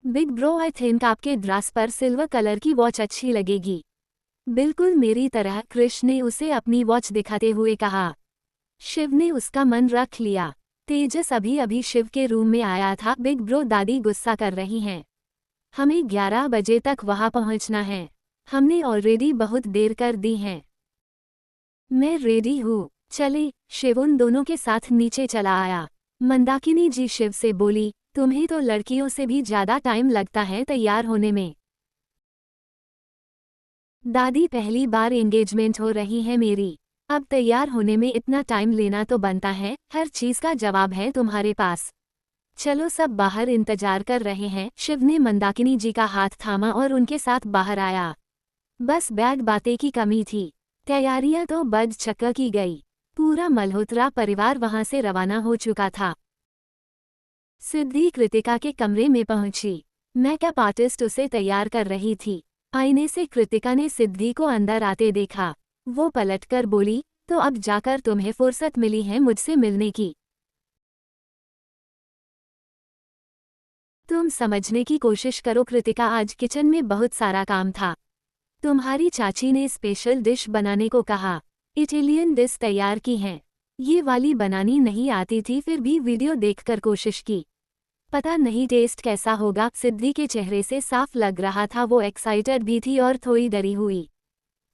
Big bro, I think आपके dress पर silver colour की वॉच अच्छी लगेगी। बिल्कुल मेरी तरह, कृष ने उसे अपनी वॉच दिखाते हुए कहा। शिव ने उसका मन रख लिया। तेजस अभी अभी शिव के रूम में आया था। बिग ब्रो, दादी गुस्सा कर रही हैं। हमें 11 बजे तक वहां पहुंचना है। हमने ऑलरेडी बहुत देर कर दी है। मैं रेडी हूँ, चले। शिव उन दोनों के साथ नीचे चला आया। मंदाकिनी जी शिव से बोली, तुम्हें तो लड़कियों से भी ज्यादा टाइम लगता है तैयार होने में। दादी, पहली बार एंगेजमेंट हो रही है मेरी। अब तैयार होने में इतना टाइम लेना तो बनता है। हर चीज का जवाब है तुम्हारे पास। चलो, सब बाहर इंतजार कर रहे हैं। शिव ने मंदाकिनी जी का हाथ थामा और उनके साथ बाहर आया। बस बैड बातें की कमी थी। तैयारियां तो बद चक्कर की गई। पूरा मल्होत्रा परिवार वहां से रवाना हो चुका था। सिद्धि कृतिका के कमरे में पहुंची। मेकअप आर्टिस्ट उसे तैयार कर रही थी। आईने से कृतिका ने सिद्धि को अंदर आते देखा। वो पलटकर बोली, तो अब जाकर तुम्हें फुर्सत मिली है मुझसे मिलने की। तुम समझने की कोशिश करो कृतिका, आज किचन में बहुत सारा काम था। तुम्हारी चाची ने स्पेशल डिश बनाने को कहा। इटालियन डिश तैयार की हैं। ये वाली बनानी नहीं आती थी, फिर भी वीडियो देखकर कोशिश की। पता नहीं टेस्ट कैसा होगा। सिद्धि के चेहरे से साफ लग रहा था वो एक्साइटेड भी थी और थोड़ी डरी हुई।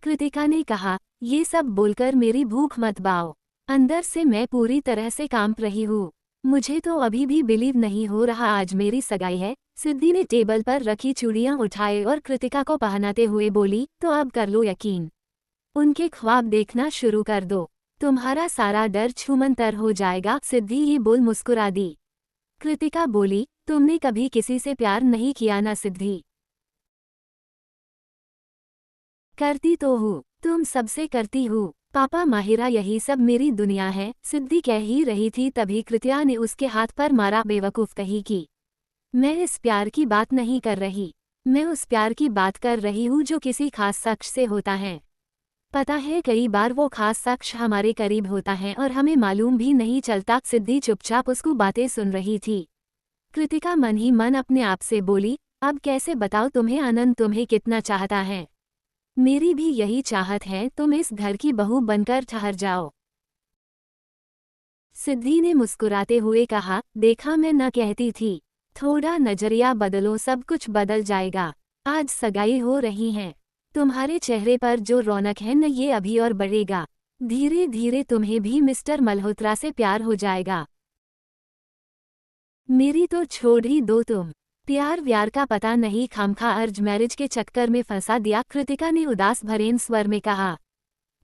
कृतिका ने कहा, ये सब बोलकर मेरी भूख मत बाओ। अंदर से मैं पूरी तरह से कांप रही हूँ। मुझे तो अभी भी बिलीव नहीं हो रहा आज मेरी सगाई है। सिद्धि ने टेबल पर रखी चूड़ियां उठाए और कृतिका को पहनाते हुए बोली, तो अब कर लो यकीन। उनके ख्वाब देखना शुरू कर दो। तुम्हारा सारा डर छूमंतर हो जाएगा। सिद्धि ये बोल मुस्कुरा दी। कृतिका बोली, तुमने कभी किसी से प्यार नहीं किया ना सिद्धि? करती तो हूँ, तुम सबसे करती हूँ। पापा, माहिरा, यही सब मेरी दुनिया है। सिद्धि कह ही रही थी तभी कृत्या ने उसके हाथ पर मारा। बेवकूफ कही की। मैं इस प्यार की बात नहीं कर रही। मैं उस प्यार की बात कर रही हूँ जो किसी खास शख्स से होता है। पता है, कई बार वो खास शख्स हमारे करीब होता है और हमें मालूम भी नहीं चलता। सिद्धि चुपचाप उसको बातें सुन रही थी। कृतिका मन ही मन अपने आप से बोली, अब कैसे बताओ तुम्हें आनंद तुम्हें कितना चाहता है। मेरी भी यही चाहत है, तुम इस घर की बहू बनकर ठहर जाओ। सिद्धि ने मुस्कुराते हुए कहा, देखा मैं न कहती थी। थोड़ा नजरिया बदलो, सब कुछ बदल जाएगा। आज सगाई हो रही है। तुम्हारे चेहरे पर जो रौनक है न, ये अभी और बढ़ेगा। धीरे धीरे तुम्हें भी मिस्टर मल्होत्रा से प्यार हो जाएगा। मेरी तो छोड़ ही दो तुम। प्यार व्यार का पता नहीं, खामखा अर्ज मैरिज के चक्कर में फंसा दिया। कृतिका ने उदास भरेन स्वर में कहा।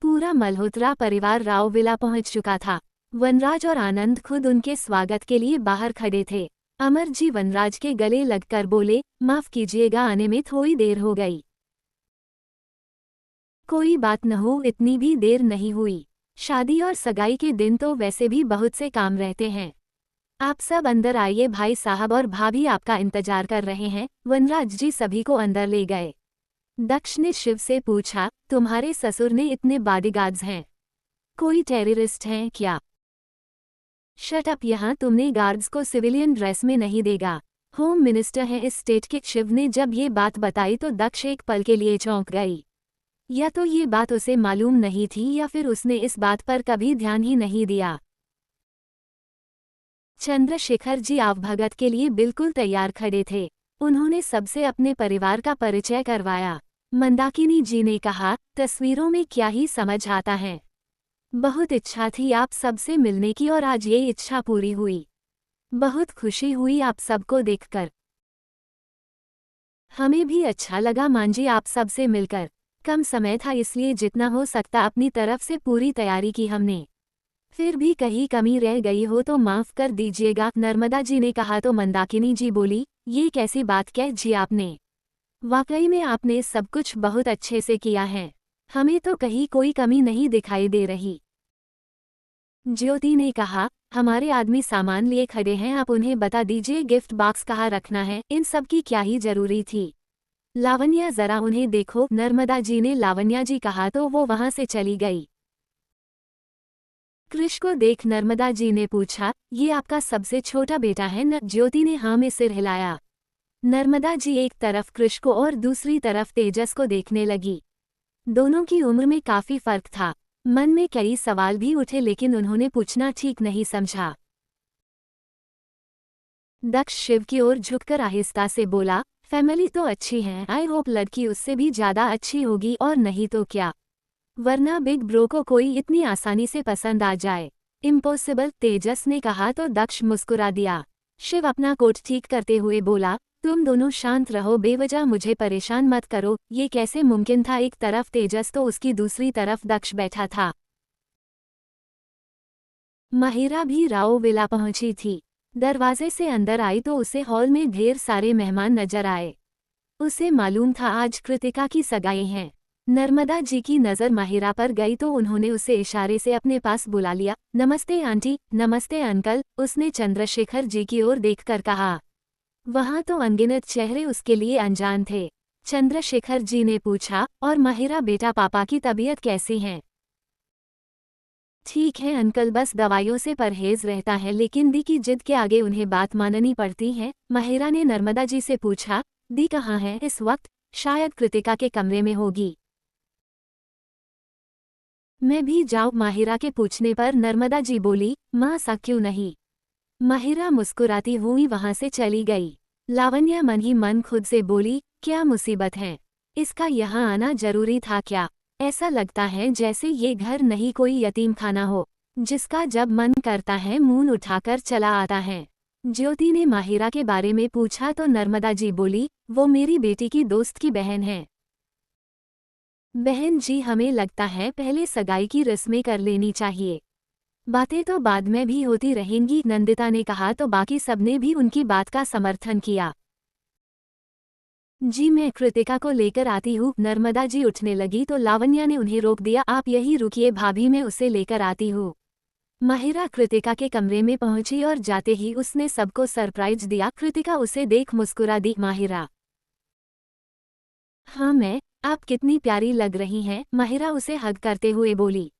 पूरा मल्होत्रा परिवार राव विला पहुंच चुका था। वनराज और आनंद खुद उनके स्वागत के लिए बाहर खड़े थे। अमर जी वनराज के गले लगकर बोले, माफ कीजिएगा, आने में थोड़ी देर हो गई। कोई बात न हो, इतनी भी देर नहीं हुई। शादी और सगाई के दिन तो वैसे भी बहुत से काम रहते हैं। आप सब अंदर आइए, भाई साहब और भाभी आपका इंतजार कर रहे हैं। वनराज जी सभी को अंदर ले गए। दक्ष ने शिव से पूछा, तुम्हारे ससुर ने इतने बॉडीगार्ड्स हैं? कोई टेररिस्ट हैं क्या? शट अप, यहाँ तुमने गार्ड्स को सिविलियन ड्रेस में नहीं देगा। होम मिनिस्टर हैं इस स्टेट के। शिव ने जब ये बात बताई तो दक्ष एक पल के लिए चौंक गई। या तो ये बात उसे मालूम नहीं थी या फिर उसने इस बात पर कभी ध्यान ही नहीं दिया। चंद्रशेखर जी आवभगत के लिए बिल्कुल तैयार खड़े थे। उन्होंने सबसे अपने परिवार का परिचय करवाया। मंदाकिनी जी ने कहा, तस्वीरों में क्या ही समझ आता है। बहुत इच्छा थी आप सबसे मिलने की और आज ये इच्छा पूरी हुई। बहुत खुशी हुई आप सबको देखकर। हमें भी अच्छा लगा मांझी आप सबसे मिलकर। कम समय था इसलिए जितना हो सकता अपनी तरफ से पूरी तैयारी की हमने। फिर भी कहीं कमी रह गई हो तो माफ कर दीजिएगा। नर्मदा जी ने कहा तो मंदाकिनी जी बोली, ये कैसी बात कह जी आपने। वाकई में आपने सब कुछ बहुत अच्छे से किया है। हमें तो कहीं कोई कमी नहीं दिखाई दे रही। ज्योति ने कहा, हमारे आदमी सामान लिए खड़े हैं, आप उन्हें बता दीजिए गिफ्ट बॉक्स कहाँ रखना है। इन सब की क्या ही जरूरी थी। लावण्या, जरा उन्हें देखो। नर्मदा जी ने लावण्या जी कहा तो वो वहां से चली गई। कृष को देख नर्मदा जी ने पूछा, ये आपका सबसे छोटा बेटा है न? ज्योति ने हाँ में सिर हिलाया। नर्मदा जी एक तरफ कृष को और दूसरी तरफ तेजस को देखने लगी। दोनों की उम्र में काफी फर्क था। मन में कई सवाल भी उठे लेकिन उन्होंने पूछना ठीक नहीं समझा। दक्ष शिव की ओर झुककर आहिस्ता से बोला, फैमिली तो अच्छी है, आई होप लड़की उससे भी ज्यादा अच्छी होगी, और नहीं तो क्या, वरना बिग ब्रो को कोई इतनी आसानी से पसंद आ जाए। इम्पॉसिबल, तेजस ने कहा तो दक्ष मुस्कुरा दिया। शिव अपना कोट ठीक करते हुए बोला, तुम दोनों शांत रहो, बेवजह मुझे परेशान मत करो। ये कैसे मुमकिन था? एक तरफ तेजस तो उसकी दूसरी तरफ दक्ष बैठा था। महिरा भी राव विला पहुंची थी। दरवाजे से अंदर आई तो उसे हॉल में ढेर सारे मेहमान नजर आए। उसे मालूम था आज कृतिका की सगाई है। नर्मदा जी की नज़र माहिरा पर गई तो उन्होंने उसे इशारे से अपने पास बुला लिया। नमस्ते आंटी। नमस्ते अंकल, उसने चंद्रशेखर जी की ओर देखकर कहा। वहां तो अनगिनत चेहरे उसके लिए अनजान थे। चंद्रशेखर जी ने पूछा, और माहिरा बेटा, पापा की तबीयत कैसी है? ठीक है अंकल, बस दवाइयों से परहेज रहता है, लेकिन दी की जिद के आगे उन्हें बात माननी पड़ती है। माहिरा ने नर्मदा जी से पूछा, दी कहाँ है इस वक्त? शायद कृतिका के कमरे में होगी। मैं भी जाऊँ? माहिरा के पूछने पर नर्मदा जी बोली, माँ सा क्यों नहीं। माहिरा मुस्कुराती हुई वहां से चली गई। लावण्या मन ही मन खुद से बोली, क्या मुसीबत है, इसका यहाँ आना जरूरी था क्या? ऐसा लगता है जैसे ये घर नहीं कोई यतीम खाना हो, जिसका जब मन करता है मुंह उठाकर चला आता है। ज्योति ने माहिरा के बारे में पूछा तो नर्मदा जी बोली, वो मेरी बेटी की दोस्त की बहन है। बहन जी, हमें लगता है पहले सगाई की रस्में कर लेनी चाहिए, बातें तो बाद में भी होती रहेंगी, नंदिता ने कहा तो बाकी सबने भी उनकी बात का समर्थन किया। जी मैं कृतिका को लेकर आती हूँ। नर्मदा जी उठने लगी तो लावण्या ने उन्हें रोक दिया। आप यही रुकिए भाभी, मैं उसे लेकर आती हूँ। माहिरा कृतिका के कमरे में पहुंची और जाते ही उसने सबको सरप्राइज दिया। कृतिका उसे देख मुस्कुरा दी। माहिरा, हाँ मैं, आप कितनी प्यारी लग रही हैं, माहिरा उसे हग करते हुए बोली।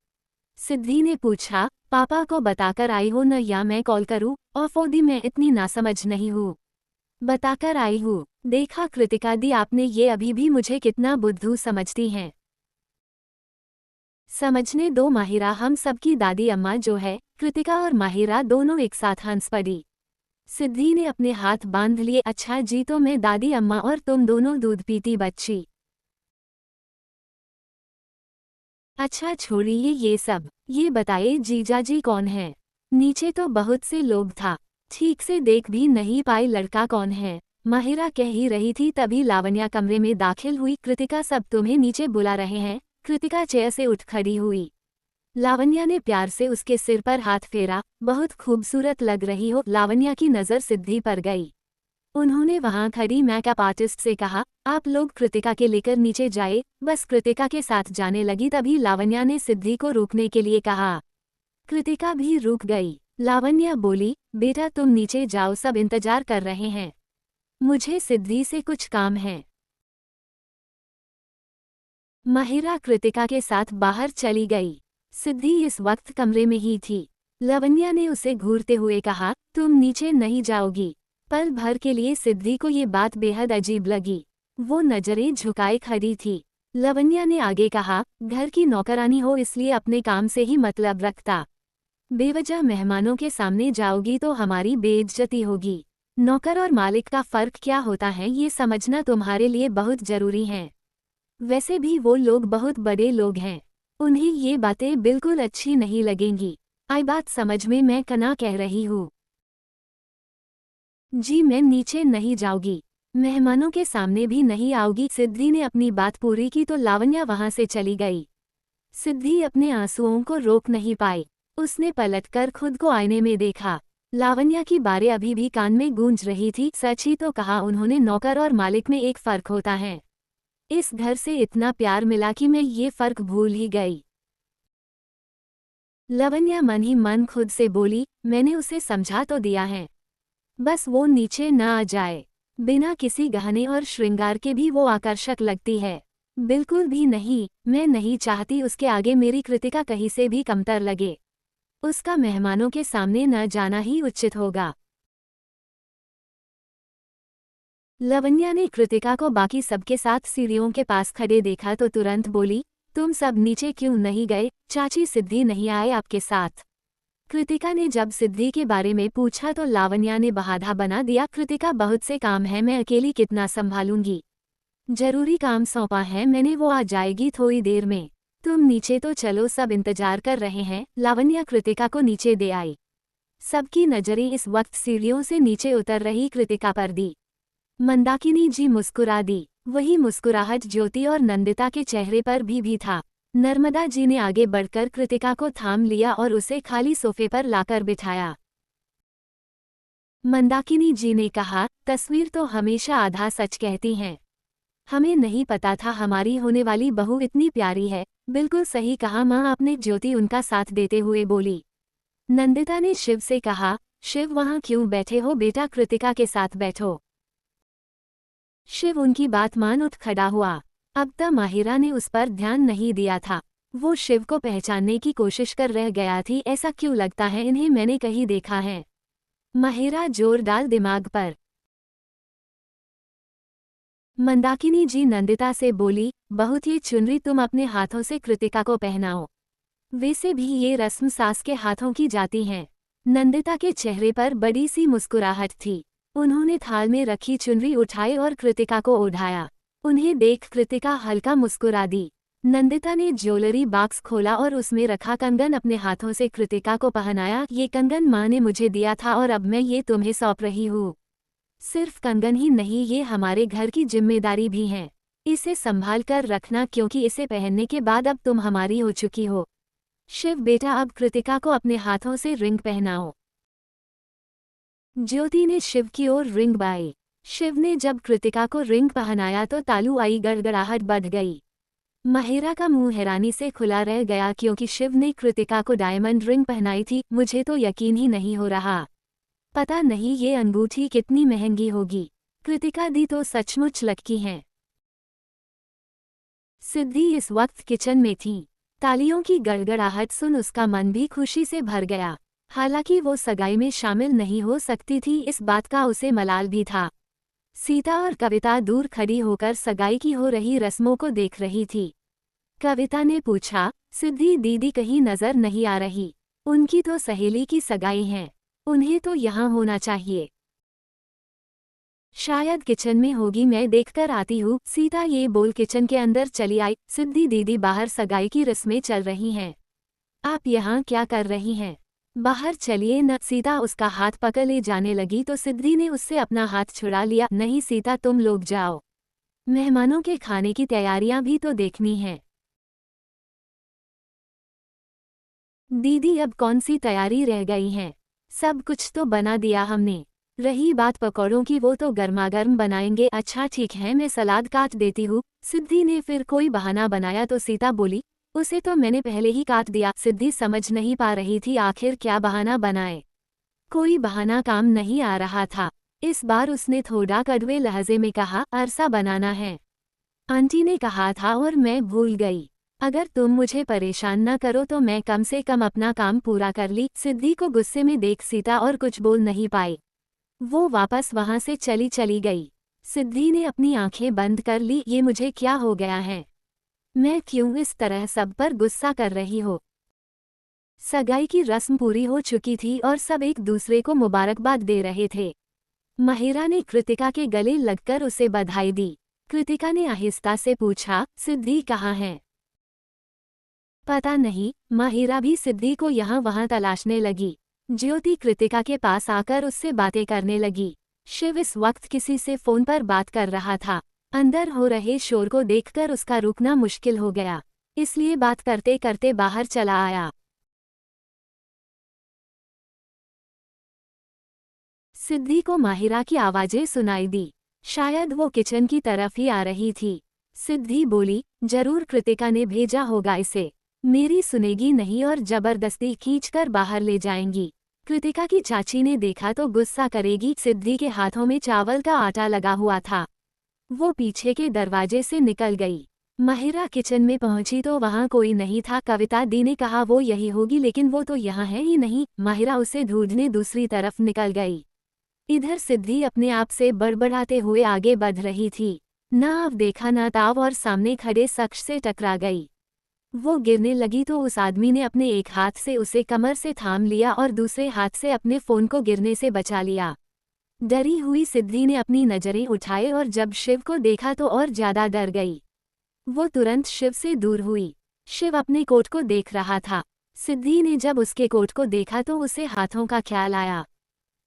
सिद्धि ने पूछा, पापा को बताकर आई हो न, या मैं कॉल करूँ? और फोदी, मैं इतनी नासमझ नहीं हूँ, बताकर आई हूँ। देखा कृतिका दी, आपने ये अभी भी मुझे कितना बुद्धू समझती हैं। समझने दो माहिरा, हम सबकी दादी अम्मा जो है। कृतिका और माहिरा दोनों एक साथ हंस पड़ी। सिद्धि ने अपने हाथ बांध लिए। अच्छा जी, तो मैं दादी अम्मा और तुम दोनों दूध पीती बच्ची। अच्छा छोड़िए ये सब, ये बताइए जीजाजी कौन है? नीचे तो बहुत से लोग था, ठीक से देख भी नहीं पाए लड़का कौन है। माहिरा कह ही रही थी तभी लावण्या कमरे में दाखिल हुई। कृतिका, सब तुम्हें नीचे बुला रहे हैं। कृतिका चेयर से उठ खड़ी हुई। लावण्या ने प्यार से उसके सिर पर हाथ फेरा। बहुत खूबसूरत लग रही हो। लावण्या की नज़र सिद्धि पर गई। उन्होंने वहां खड़ी मेकअप आर्टिस्ट से कहा, आप लोग कृतिका के लेकर नीचे जाए। बस कृतिका के साथ जाने लगी तभी लावण्या ने सिद्धि को रोकने के लिए कहा। कृतिका भी रुक गई। लावण्या बोली, बेटा तुम नीचे जाओ, सब इंतजार कर रहे हैं, मुझे सिद्धि से कुछ काम है। माहिरा कृतिका के साथ बाहर चली गई। सिद्धि इस वक्त कमरे में ही थी। लावण्या ने उसे घूरते हुए कहा, तुम नीचे नहीं जाओगी? पल भर के लिए सिद्धि को ये बात बेहद अजीब लगी। वो नजरें झुकाए खड़ी थी। लावण्या ने आगे कहा, घर की नौकरानी हो इसलिए अपने काम से ही मतलब रखता, बेवजह मेहमानों के सामने जाओगी तो हमारी बेइज्जती होगी। नौकर और मालिक का फर्क क्या होता है ये समझना तुम्हारे लिए बहुत जरूरी है। वैसे भी वो लोग बहुत बड़े लोग हैं, उन्हें ये बातें बिल्कुल अच्छी नहीं लगेंगी। आई बात समझ में, मैं कना कह रही हूँ। जी मैं नीचे नहीं जाऊंगी, मेहमानों के सामने भी नहीं आऊंगी। सिद्धि ने अपनी बात पूरी की तो लावण्या वहां से चली गई। सिद्धि अपने आंसुओं को रोक नहीं पाई। उसने पलटकर खुद को आईने में देखा। लावण्या की बातें अभी भी कान में गूंज रही थी। सच ही तो कहा उन्होंने, नौकर और मालिक में एक फर्क होता है। इस घर से इतना प्यार मिला कि मैं ये फर्क भूल ही गई। लावण्या मन ही मन खुद से बोली, मैंने उसे समझा तो दिया है, बस वो नीचे न आ जाए। बिना किसी गहने और श्रृंगार के भी वो आकर्षक लगती है। बिल्कुल भी नहीं, मैं नहीं चाहती उसके आगे मेरी कृतिका कहीं से भी कमतर लगे। उसका मेहमानों के सामने न जाना ही उचित होगा। लावण्या ने कृतिका को बाकी सबके साथ सीढ़ियों के पास खड़े देखा तो तुरंत बोली, तुम सब नीचे क्यों नहीं गए, चाची सिद्धि नहीं आए आपके साथ। कृतिका ने जब सिद्धि के बारे में पूछा तो लावण्या ने बहाना बना दिया, कृतिका बहुत से काम है, मैं अकेली कितना संभालूंगी। जरूरी काम सौंपा है मैंने, वो आ जाएगी थोड़ी देर में। तुम नीचे तो चलो, सब इंतजार कर रहे हैं। लावण्या कृतिका को नीचे दे आई। सबकी नजरें इस वक्त सीढ़ियों से नीचे उतर रही कृतिका पर दी। मंदाकिनी जी मुस्कुरा दी। वही मुस्कुराहट ज्योति और नंदिता के चेहरे पर भी था। नर्मदा जी ने आगे बढ़कर कृतिका को थाम लिया और उसे खाली सोफे पर लाकर बिठाया। मंदाकिनी जी ने कहा, तस्वीर तो हमेशा आधा सच कहती हैं। हमें नहीं पता था हमारी होने वाली बहू इतनी प्यारी है। बिल्कुल सही कहा माँ आपने, ज्योति उनका साथ देते हुए बोली। नंदिता ने शिव से कहा, शिव वहाँ क्यों बैठे हो बेटा, कृतिका के साथ बैठो। शिव उनकी बात मान उठ खड़ा हुआ। अब तक माहिरा ने उस पर ध्यान नहीं दिया था। वो शिव को पहचानने की कोशिश कर रह गया थी। ऐसा क्यों लगता है इन्हें मैंने कहीं देखा है। माहिरा जोर डाल दिमाग पर। मंदाकिनी जी नंदिता से बोली, बहुत ये चुनरी तुम अपने हाथों से कृतिका को पहनाओ। वैसे भी ये रस्म सास के हाथों की जाती हैं। नंदिता के चेहरे पर बड़ी सी मुस्कुराहट थी। उन्होंने थाल में रखी चुनरी उठाई और कृतिका को ओढ़ाया। उन्हें देख कृतिका हल्का मुस्कुरा दी। नंदिता ने ज्वेलरी बॉक्स खोला और उसमें रखा कंगन अपने हाथों से कृतिका को पहनाया। ये कंगन माँ ने मुझे दिया था और अब मैं ये तुम्हें सौंप रही हूँ। सिर्फ कंगन ही नहीं, ये हमारे घर की जिम्मेदारी भी है। इसे संभाल कर रखना, क्योंकि इसे पहनने के बाद अब तुम हमारी हो चुकी हो। शिव बेटा, अब कृतिका को अपने हाथों से रिंग पहनाओ। ज्योति ने शिव की ओर रिंग बाई। शिव ने जब कृतिका को रिंग पहनाया तो तालू आई, गड़गड़ाहट बढ़ गई। माहिरा का मुंह हैरानी से खुला रह गया, क्योंकि शिव ने कृतिका को डायमंड रिंग पहनाई थी। मुझे तो यकीन ही नहीं हो रहा। पता नहीं ये अंगूठी कितनी महंगी होगी। कृतिका दी तो सचमुच लकी हैं। सिद्धि इस वक्त किचन में थी। तालियों की गड़गड़ाहट सुन उसका मन भी खुशी से भर गया। हालांकि वो सगाई में शामिल नहीं हो सकती थी, इस बात का उसे मलाल भी था। सीता और कविता दूर खड़ी होकर सगाई की हो रही रस्मों को देख रही थी। कविता ने पूछा, सिद्धि दीदी कहीं नजर नहीं आ रही? उनकी तो सहेली की सगाई है, उन्हें तो यहाँ होना चाहिए। शायद किचन में होगी, मैं देखकर आती हूँ। सीता ये बोल किचन के अंदर चली आई। सिद्धि दीदी, बाहर सगाई की रस्में चल रही हैं, आप यहाँ क्या कर रही हैं? बाहर चलिए न। सीता उसका हाथ पकड़ ले जाने लगी तो सिद्धि ने उससे अपना हाथ छुड़ा लिया। नहीं सीता, तुम लोग जाओ, मेहमानों के खाने की तैयारियां भी तो देखनी है। दीदी, अब कौन सी तैयारी रह गई है? सब कुछ तो बना दिया हमने। रही बात पकौड़ों की, वो तो गर्मागर्म बनाएंगे। अच्छा ठीक है, मैं सलाद काट देती हूँ। सिद्धि ने फिर कोई बहाना बनाया तो सीता बोली, उसे तो मैंने पहले ही काट दिया। सिद्धि समझ नहीं पा रही थी आखिर क्या बहाना बनाए। कोई बहाना काम नहीं आ रहा था। इस बार उसने थोड़ा कड़वे लहजे में कहा, अरसा बनाना है। आंटी ने कहा था और मैं भूल गई। अगर तुम मुझे परेशान न करो तो मैं कम से कम अपना काम पूरा कर ली। सिद्धि को गुस्से में देख सीता और कुछ बोल नहीं पाई। वो वापस वहां से चली गई। सिद्धि ने अपनी आंखें बंद कर ली। ये मुझे क्या हो गया है? मैं क्यों इस तरह सब पर गुस्सा कर रही हो? सगाई की रस्म पूरी हो चुकी थी और सब एक दूसरे को मुबारकबाद दे रहे थे। माहिरा ने कृतिका के गले लगकर उसे बधाई दी। कृतिका ने आहिस्ता से पूछा, सिद्धि कहाँ है? पता नहीं। माहिरा भी सिद्धि को यहाँ वहाँ तलाशने लगी। ज्योति कृतिका के पास आकर उससे बातें करने लगी। शिव इस वक्त किसी से फोन पर बात कर रहा था। अंदर हो रहे शोर को देखकर उसका रुकना मुश्किल हो गया, इसलिए बात करते करते बाहर चला आया। सिद्धि को माहिरा की आवाजें सुनाई दी। शायद वो किचन की तरफ ही आ रही थी। सिद्धि बोली, जरूर कृतिका ने भेजा होगा इसे। मेरी सुनेगी नहीं और जबरदस्ती खींचकर बाहर ले जाएंगी। कृतिका की चाची ने देखा तो गुस्सा करेगी। सिद्धि के हाथों में चावल का आटा लगा हुआ था। वो पीछे के दरवाजे से निकल गई। माहिरा किचन में पहुंची तो वहां कोई नहीं था। कविता दी ने कहा वो यही होगी, लेकिन वो तो यहाँ है ही नहीं। माहिरा उसे ढूंढने दूसरी तरफ निकल गई। इधर सिद्धि अपने आप से बड़बड़ाते हुए आगे बढ़ रही थी। ना अब देखा ना ताव और सामने खड़े शख्स से टकरा गई। वो गिरने लगी तो उस आदमी ने अपने एक हाथ से उसे कमर से थाम लिया और दूसरे हाथ से अपने फोन को गिरने से बचा लिया। डरी हुई सिद्धि ने अपनी नजरें उठाए और जब शिव को देखा तो और ज्यादा डर गई। वो तुरंत शिव से दूर हुई। शिव अपने कोट को देख रहा था। सिद्धि ने जब उसके कोट को देखा तो उसे हाथों का ख्याल आया।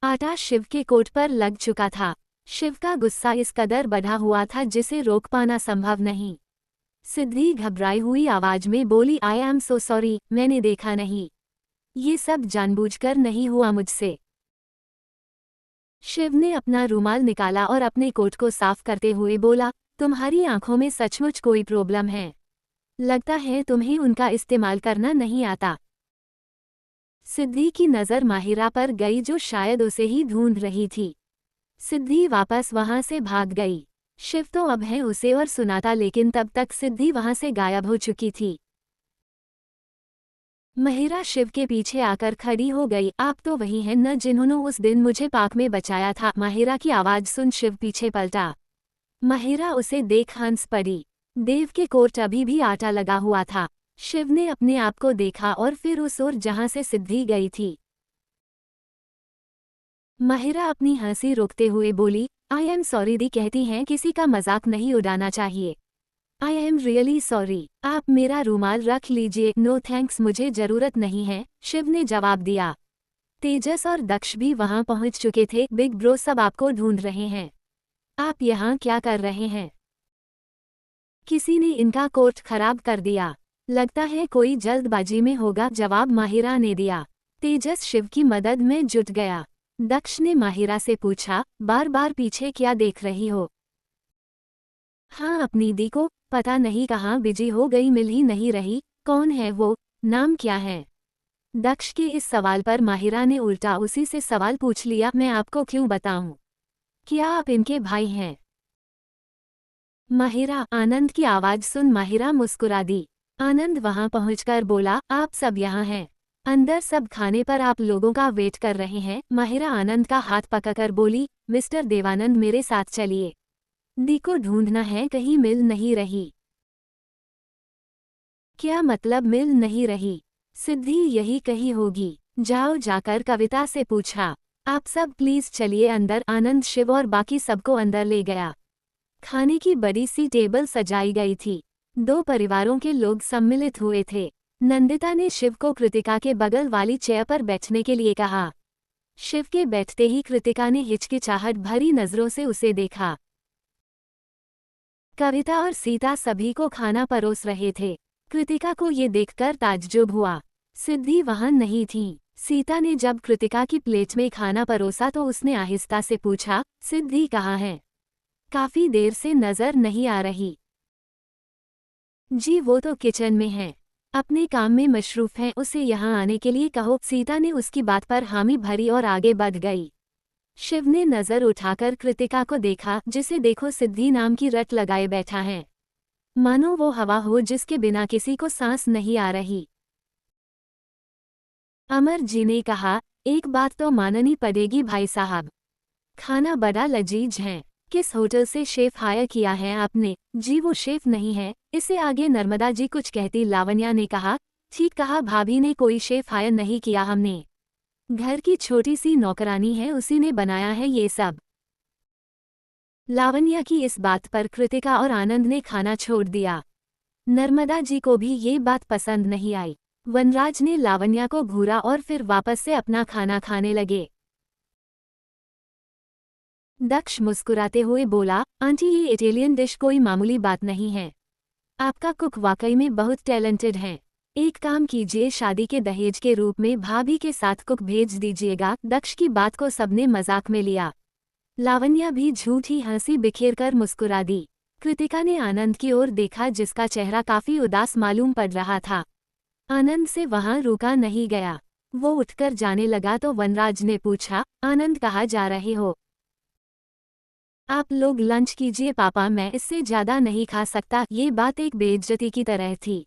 आटा शिव के कोट पर लग चुका था। शिव का गुस्सा इस कदर बढ़ा हुआ था जिसे रोक पाना संभव नहीं। सिद्धि घबराई हुई आवाज में बोली, आई एम सो सॉरी, मैंने देखा नहीं। ये सब जानबूझकर नहीं हुआ मुझसे। शिव ने अपना रूमाल निकाला और अपने कोट को साफ करते हुए बोला, तुम्हारी आंखों में सचमुच कोई प्रॉब्लम है। लगता है तुम्हें उनका इस्तेमाल करना नहीं आता। सिद्धि की नज़र माहिरा पर गई जो शायद उसे ही ढूंढ रही थी। सिद्धि वापस वहां से भाग गई। शिव तो अब है उसे और सुनाता, लेकिन तब तक सिद्धि वहां से गायब हो चुकी थी। महिरा शिव के पीछे आकर खड़ी हो गई। आप तो वही हैं न जिन्होंने उस दिन मुझे पार्क में बचाया था। महिरा की आवाज सुन शिव पीछे पलटा। महिरा उसे देख हंस पड़ी। देव के कोट अभी भी आटा लगा हुआ था। शिव ने अपने आप को देखा और फिर उस ओर जहां से सिद्धि गई थी। महिरा अपनी हंसी रोकते हुए बोली, आई एम सॉरी दी कहती हैं किसी का मजाक नहीं उड़ाना चाहिए। I am really sorry. आप मेरा रूमाल रख लीजिए। नो थैंक्स, मुझे जरूरत नहीं है, शिव ने जवाब दिया। तेजस और दक्ष भी वहां पहुंच चुके थे। बिग ब्रो सब आपको ढूंढ रहे हैं। आप यहाँ क्या कर रहे हैं? किसी ने इनका कोट खराब कर दिया। लगता है कोई जल्दबाजी में होगा, जवाब माहिरा ने दिया। तेजस शिव की मदद में जुट गया। दक्ष ने माहिरा से पूछा, बार बार पीछे क्या देख रही हो? हाँ, अपनी दी को। पता नहीं कहाँ बिजी हो गई, मिल ही नहीं रही। कौन है वो? नाम क्या है? दक्ष के इस सवाल पर माहिरा ने उल्टा उसी से सवाल पूछ लिया, मैं आपको क्यों बताऊं? क्या आप इनके भाई हैं? माहिरा, आनंद की आवाज सुन माहिरा मुस्कुरा दी। आनंद वहां पहुंचकर बोला, आप सब यहाँ हैं। अंदर सब खाने पर आप लोगों का वेट कर रहे हैं। माहिरा आनंद का हाथ पकड़कर बोली, मिस्टर देवानंद मेरे साथ चलिए। दी को ढूंढना है, कहीं मिल नहीं रही। क्या मतलब मिल नहीं रही? सिद्धि यही कही होगी। जाओ जाकर कविता से पूछा। आप सब प्लीज चलिए अंदर। आनंद शिव और बाकी सबको अंदर ले गया। खाने की बड़ी सी टेबल सजाई गई थी। दो परिवारों के लोग सम्मिलित हुए थे। नंदिता ने शिव को कृतिका के बगल वाली चेयर पर बैठने के लिए कहा। शिव के बैठते ही कृतिका ने हिचकिचाहट भरी नजरों से उसे देखा। कविता और सीता सभी को खाना परोस रहे थे। कृतिका को ये देखकर ताज्जुब हुआ। सिद्धि वहां नहीं थी। सीता ने जब कृतिका की प्लेट में खाना परोसा तो उसने आहिस्ता से पूछा, सिद्धि कहाँ है? काफी देर से नजर नहीं आ रही। जी वो तो किचन में है, अपने काम में मशरूफ है, उसे यहाँ आने के लिए कहो। सीता ने उसकी बात पर हामी भरी और आगे बढ़ गई। शिव ने नजर उठाकर कृतिका को देखा, जिसे देखो सिद्धि नाम की रट लगाए बैठा है। मानो वो हवा हो जिसके बिना किसी को सांस नहीं आ रही। अमर जी ने कहा, एक बात तो माननी पड़ेगी भाई साहब, खाना बड़ा लजीज है। किस होटल से शेफ हायर किया है आपने? जी वो शेफ नहीं है, इसे आगे नर्मदा जी कुछ कहती। लावण्या ने कहा, ठीक कहा भाभी ने, कोई शेफ हायर नहीं किया हमने। घर की छोटी सी नौकरानी है, उसी ने बनाया है ये सब। लावण्या की इस बात पर कृतिका और आनंद ने खाना छोड़ दिया। नर्मदा जी को भी ये बात पसंद नहीं आई। वनराज ने लावण्या को घूरा और फिर वापस से अपना खाना खाने लगे। दक्ष मुस्कुराते हुए बोला, आंटी ये इटालियन डिश कोई मामूली बात नहीं है। आपका कुक वाकई में बहुत टैलेंटेड है। एक काम कीजिए, शादी के दहेज के रूप में भाभी के साथ कुक भेज दीजिएगा। दक्ष की बात को सबने मजाक में लिया। लावण्या भी झूठी हंसी बिखेरकर मुस्कुरा दी। कृतिका ने आनंद की ओर देखा, जिसका चेहरा काफी उदास मालूम पड़ रहा था। आनंद से वहां रुका नहीं गया। वो उठकर जाने लगा तो वनराज ने पूछा, आनंद कहाँ जा रहे हो? आप लोग लंच कीजिए पापा, मैं इससे ज्यादा नहीं खा सकता। ये बात एक बेइज्जती की तरह थी।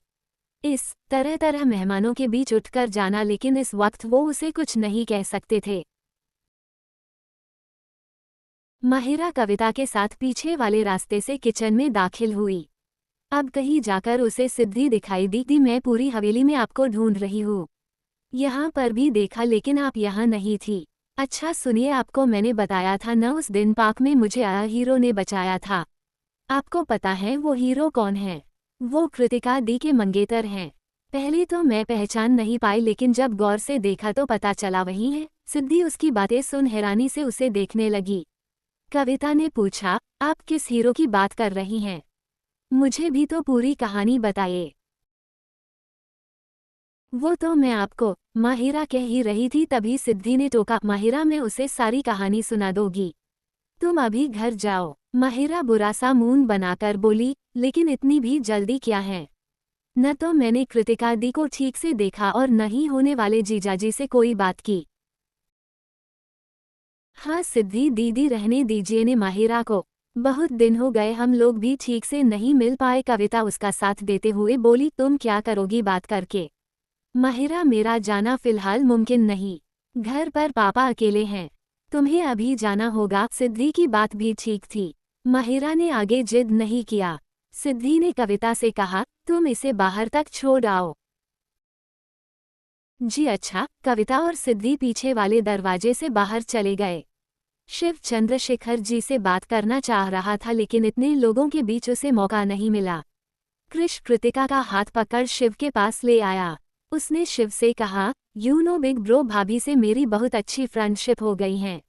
इस तरह तरह मेहमानों के बीच उठकर जाना, लेकिन इस वक्त वो उसे कुछ नहीं कह सकते थे। माहिरा कविता के साथ पीछे वाले रास्ते से किचन में दाखिल हुई। अब कहीं जाकर उसे सिद्धि दिखाई दी। मैं पूरी हवेली में आपको ढूंढ रही हूँ, यहाँ पर भी देखा लेकिन आप यहाँ नहीं थी। अच्छा सुनिए, आपको मैंने बताया था न, उस दिन पार्क में मुझे हीरो ने बचाया था। आपको पता है वो हीरो कौन है? वो कृतिका दी के मंगेतर हैं। पहले तो मैं पहचान नहीं पाई, लेकिन जब गौर से देखा तो पता चला वही है। सिद्धि उसकी बातें सुन हैरानी से उसे देखने लगी। कविता ने पूछा, आप किस हीरो की बात कर रही हैं? मुझे भी तो पूरी कहानी बताइए। वो तो मैं आपको, माहिरा कह ही रही थी। तभी सिद्धि ने टोका, माहिरा मैं उसे सारी कहानी सुना दूंगी, तुम अभी घर जाओ। माहिरा बुरा सा मुंह बनाकर बोली, लेकिन इतनी भी जल्दी क्या है? न तो मैंने कृतिका दी को ठीक से देखा और न ही होने वाले जीजाजी से कोई बात की। हाँ सिद्धि दीदी, रहने दीजिए ने माहिरा को, बहुत दिन हो गए, हम लोग भी ठीक से नहीं मिल पाए। कविता उसका साथ देते हुए बोली, तुम क्या करोगी बात करके? माहिरा, मेरा जाना फिलहाल मुमकिन नहीं, घर पर पापा अकेले हैं, तुम्हें अभी जाना होगा। सिद्धि की बात भी ठीक थी, माहिरा ने आगे जिद नहीं किया। सिद्धि ने कविता से कहा, तुम इसे बाहर तक छोड़ आओ। जी अच्छा। कविता और सिद्धि पीछे वाले दरवाजे से बाहर चले गए। शिव चंद्रशेखर जी से बात करना चाह रहा था, लेकिन इतने लोगों के बीच उसे मौका नहीं मिला। कृष कृतिका का हाथ पकड़ शिव के पास ले आया। उसने शिव से कहा, यू नो बिग ब्रो, भाभी से मेरी बहुत अच्छी फ्रेंडशिप हो गई है।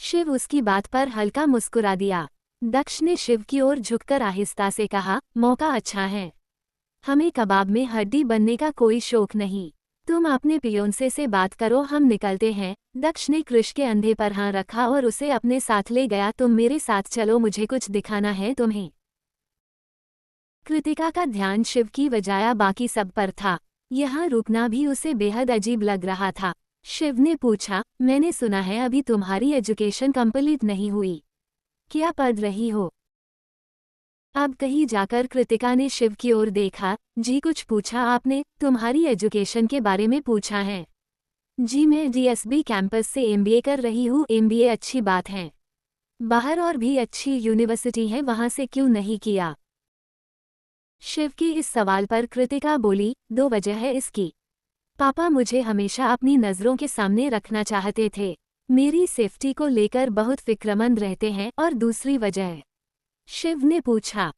शिव उसकी बात पर हल्का मुस्कुरा दिया। दक्ष ने शिव की ओर झुककर आहिस्ता से कहा, मौका अच्छा है, हमें कबाब में हड्डी बनने का कोई शौक नहीं, तुम अपने पियोंसे से बात करो, हम निकलते हैं। दक्ष ने कृष के अंधे पर हाथ रखा और उसे अपने साथ ले गया। तुम मेरे साथ चलो, मुझे कुछ दिखाना है तुम्हें। कृतिका का ध्यान शिव की बजाय बाकी सब पर था। यहाँ रुकना भी उसे बेहद अजीब लग रहा था। शिव ने पूछा, मैंने सुना है अभी तुम्हारी एजुकेशन कंप्लीट नहीं हुई, क्या पढ़ रही हो? अब कहीं जाकर कृतिका ने शिव की ओर देखा। जी कुछ पूछा आपने? तुम्हारी एजुकेशन के बारे में पूछा है। जी मैं डीएसबी कैंपस से एमबीए कर रही हूँ। एमबीए अच्छी बात है, बाहर और भी अच्छी यूनिवर्सिटी है, वहाँ से क्यों नहीं किया? शिव के इस सवाल पर कृतिका बोली, दो वजह है इसकी। पापा मुझे हमेशा अपनी नज़रों के सामने रखना चाहते थे, मेरी सेफ्टी को लेकर बहुत फिक्रमंद रहते हैं, और दूसरी वजह? शिव ने पूछा।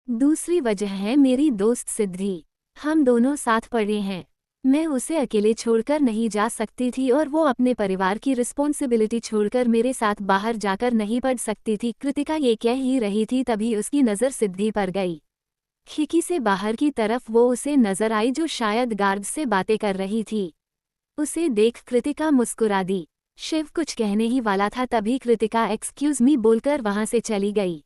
दूसरी वजह है मेरी दोस्त सिद्धि, हम दोनों साथ पढ़े हैं, मैं उसे अकेले छोड़कर नहीं जा सकती थी और वो अपने परिवार की रिस्पॉन्सिबिलिटी छोड़कर मेरे साथ बाहर जाकर नहीं पढ़ सकती थी। कृतिका ये कह ही रही थी, तभी उसकी नज़र सिद्धि पर गई। खिड़की से बाहर की तरफ वो उसे नजर आई, जो शायद गार्ड से बातें कर रही थी। उसे देख कृतिका मुस्कुरा दी। शिव कुछ कहने ही वाला था, तभी कृतिका एक्सक्यूज मी बोलकर वहां से चली गई।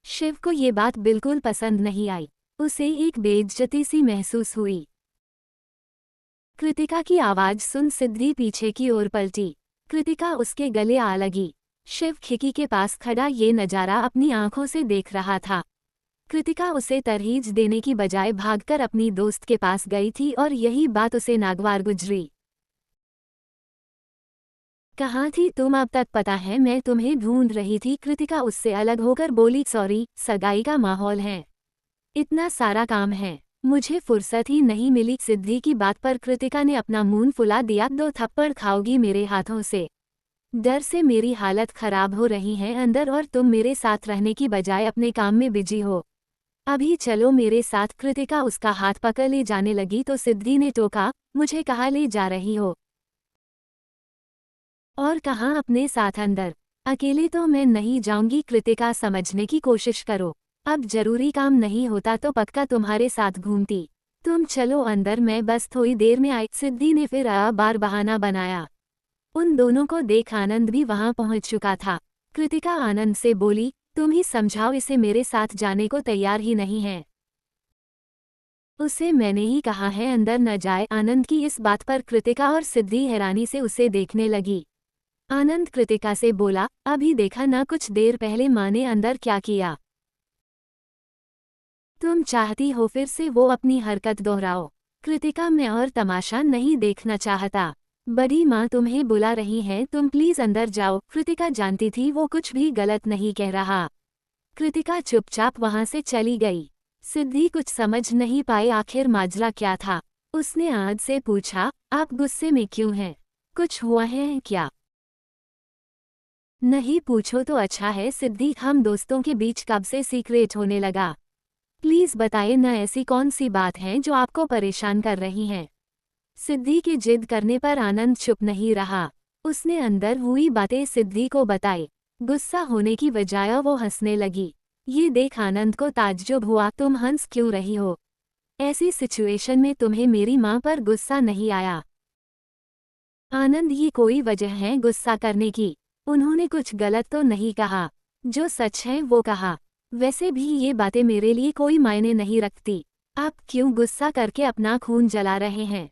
शिव को ये बात बिल्कुल पसंद नहीं आई, उसे एक बेइज्जती सी महसूस हुई। कृतिका की आवाज सुन सिद्धि पीछे की ओर पलटी। कृतिका उसके गले आ लगी। शिव खिड़की के पास खड़ा ये नजारा अपनी आंखों से देख रहा था। कृतिका उसे तरहीज देने की बजाय भागकर अपनी दोस्त के पास गई थी और यही बात उसे नागवार गुजरी। कहाँ थी तुम अब तक? पता है मैं तुम्हें ढूंढ रही थी। कृतिका उससे अलग होकर बोली, सॉरी, सगाई का माहौल है, इतना सारा काम है, मुझे फुर्सत ही नहीं मिली। सिद्धि की बात पर कृतिका ने अपना मुंह फुला दिया। दो थप्पड़ खाओगी मेरे हाथों से? डर से मेरी हालत खराब हो रही है अंदर, और तुम मेरे साथ रहने की बजाय अपने काम में बिजी हो। अभी चलो मेरे साथ। कृतिका उसका हाथ पकड़ ले जाने लगी तो सिद्धि ने टोका, मुझे कहाँ ले जा रही हो? और कहाँ अपने साथ? अंदर। अकेले तो मैं नहीं जाऊंगी। कृतिका समझने की कोशिश करो, अब जरूरी काम नहीं होता तो पक्का तुम्हारे साथ घूमती। तुम चलो अंदर, मैं बस थोड़ी देर में आई। सिद्धि ने फिर बार बहाना बनाया। उन दोनों को देख आनंद भी वहां पहुंच चुका था। कृतिका आनंद से बोली, तुम ही समझाओ, इसे मेरे साथ जाने को तैयार ही नहीं है। उसे मैंने ही कहा है अंदर न जाए। आनंद की इस बात पर कृतिका और सिद्धि हैरानी से उसे देखने लगी। आनंद कृतिका से बोला, अभी देखा ना, कुछ देर पहले माँ ने अंदर क्या किया? तुम चाहती हो फिर से वो अपनी हरकत दोहराओ? कृतिका, मैं और तमाशा नहीं देखना चाहता, बड़ी माँ तुम्हें बुला रही हैं, तुम प्लीज अंदर जाओ। कृतिका जानती थी वो कुछ भी गलत नहीं कह रहा। कृतिका चुपचाप वहां से चली गई। सिद्धि कुछ समझ नहीं पाई आखिर माजरा क्या था। उसने आनंद से पूछा, आप गुस्से में क्यों हैं? कुछ हुआ है क्या? नहीं पूछो तो अच्छा है सिद्धि, हम दोस्तों के बीच कब से सीक्रेट होने लगा? प्लीज बताइए न, ऐसी कौन सी बात है जो आपको परेशान कर रही है? सिद्धि की जिद करने पर आनंद चुप नहीं रहा। उसने अंदर हुई बातें सिद्धि को बताई। गुस्सा होने की बजाय वो हंसने लगी। ये देख आनंद को ताज्जुब हुआ, तुम हंस क्यों रही हो? ऐसी सिचुएशन में तुम्हें मेरी माँ पर गुस्सा नहीं आया? आनंद, ये कोई वजह है गुस्सा करने की? उन्होंने कुछ गलत तो नहीं कहा। जो सच है वो कहा। वैसे भी ये बातें मेरे लिए कोई मायने नहीं रखती। आप क्यों गुस्सा करके अपना खून जला रहे हैं?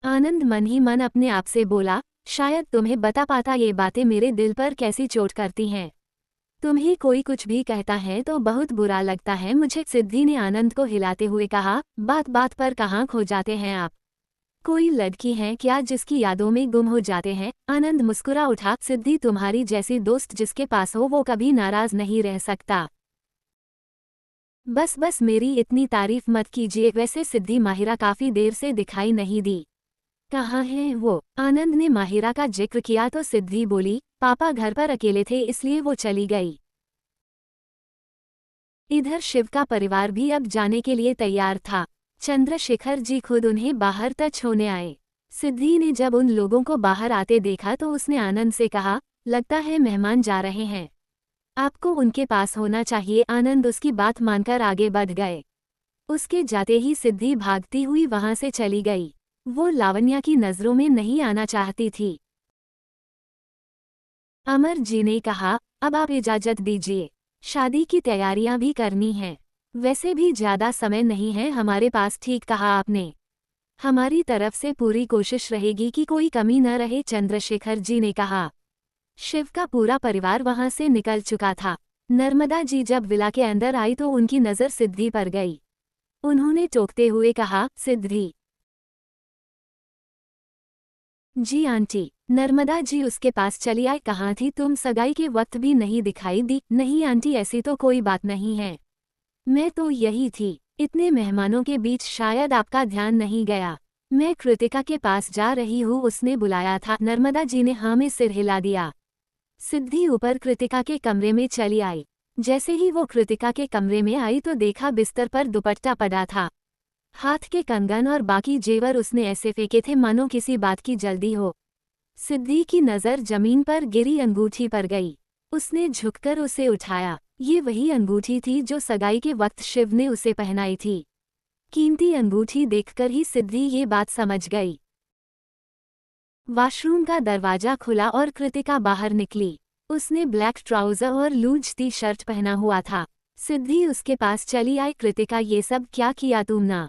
आनंद मन ही मन अपने आप से बोला, शायद तुम्हें बता पाता ये बातें मेरे दिल पर कैसी चोट करती हैं। तुम्हें कोई कुछ भी कहता है तो बहुत बुरा लगता है मुझे। सिद्धि ने आनंद को हिलाते हुए कहा, बात बात पर कहाँ खो जाते हैं आप? कोई लड़की है क्या जिसकी यादों में गुम हो जाते हैं? आनंद मुस्कुरा उठा, सिद्धि तुम्हारी जैसी दोस्त जिसके पास हो वो कभी नाराज नहीं रह सकता। बस बस मेरी इतनी तारीफ मत कीजिए। वैसे सिद्धि माहिरा काफी देर से दिखाई नहीं दी। कहाँ है वो? आनंद ने माहिरा का जिक्र किया तो सिद्धि बोली, पापा घर पर अकेले थे इसलिए वो चली गई। इधर शिव का परिवार भी अब जाने के लिए तैयार था। चंद्रशेखर जी खुद उन्हें बाहर टच होने आए। सिद्धि ने जब उन लोगों को बाहर आते देखा तो उसने आनंद से कहा, लगता है मेहमान जा रहे हैं, आपको उनके पास होना चाहिए। आनंद उसकी बात मानकर आगे बढ़ गए। उसके जाते ही सिद्धि भागती हुई वहां से चली गई। वो लावण्या की नजरों में नहीं आना चाहती थी। अमर जी ने कहा, अब आप इजाजत दीजिए, शादी की तैयारियां भी करनी हैं। वैसे भी ज्यादा समय नहीं है हमारे पास। ठीक कहा आपने, हमारी तरफ से पूरी कोशिश रहेगी कि कोई कमी न रहे, चंद्रशेखर जी ने कहा। शिव का पूरा परिवार वहां से निकल चुका था। नर्मदा जी जब विला के अंदर आई तो उनकी नजर सिद्धि पर गई। उन्होंने टोकते हुए कहा, सिद्धि जी आंटी। नर्मदा जी उसके पास चली आई, कहाँ थी तुम? सगाई के वक्त भी नहीं दिखाई दी। नहीं आंटी, ऐसी तो कोई बात नहीं है, मैं तो यही थी। इतने मेहमानों के बीच शायद आपका ध्यान नहीं गया। मैं कृतिका के पास जा रही हूँ, उसने बुलाया था। नर्मदा जी ने हाँ में सिर हिला दिया। सिद्धि ऊपर कृतिका के कमरे में चली आई। जैसे ही वो कृतिका के कमरे में आई तो देखा बिस्तर पर दुपट्टा पड़ा था। हाथ के कंगन और बाकी जेवर उसने ऐसे फेंके थे मानो किसी बात की जल्दी हो। सिद्धि की नज़र जमीन पर गिरी अंगूठी पर गई। उसने झुककर उसे उठाया। ये वही अंगूठी थी जो सगाई के वक्त शिव ने उसे पहनाई थी। कीमती अंगूठी देखकर ही सिद्धि ये बात समझ गई। वॉशरूम का दरवाजा खुला और कृतिका बाहर निकली। उसने ब्लैक ट्राउजर और लूज टी शर्ट पहना हुआ था। सिद्धि उसके पास चली आई, कृतिका ये सब क्या किया तुमने?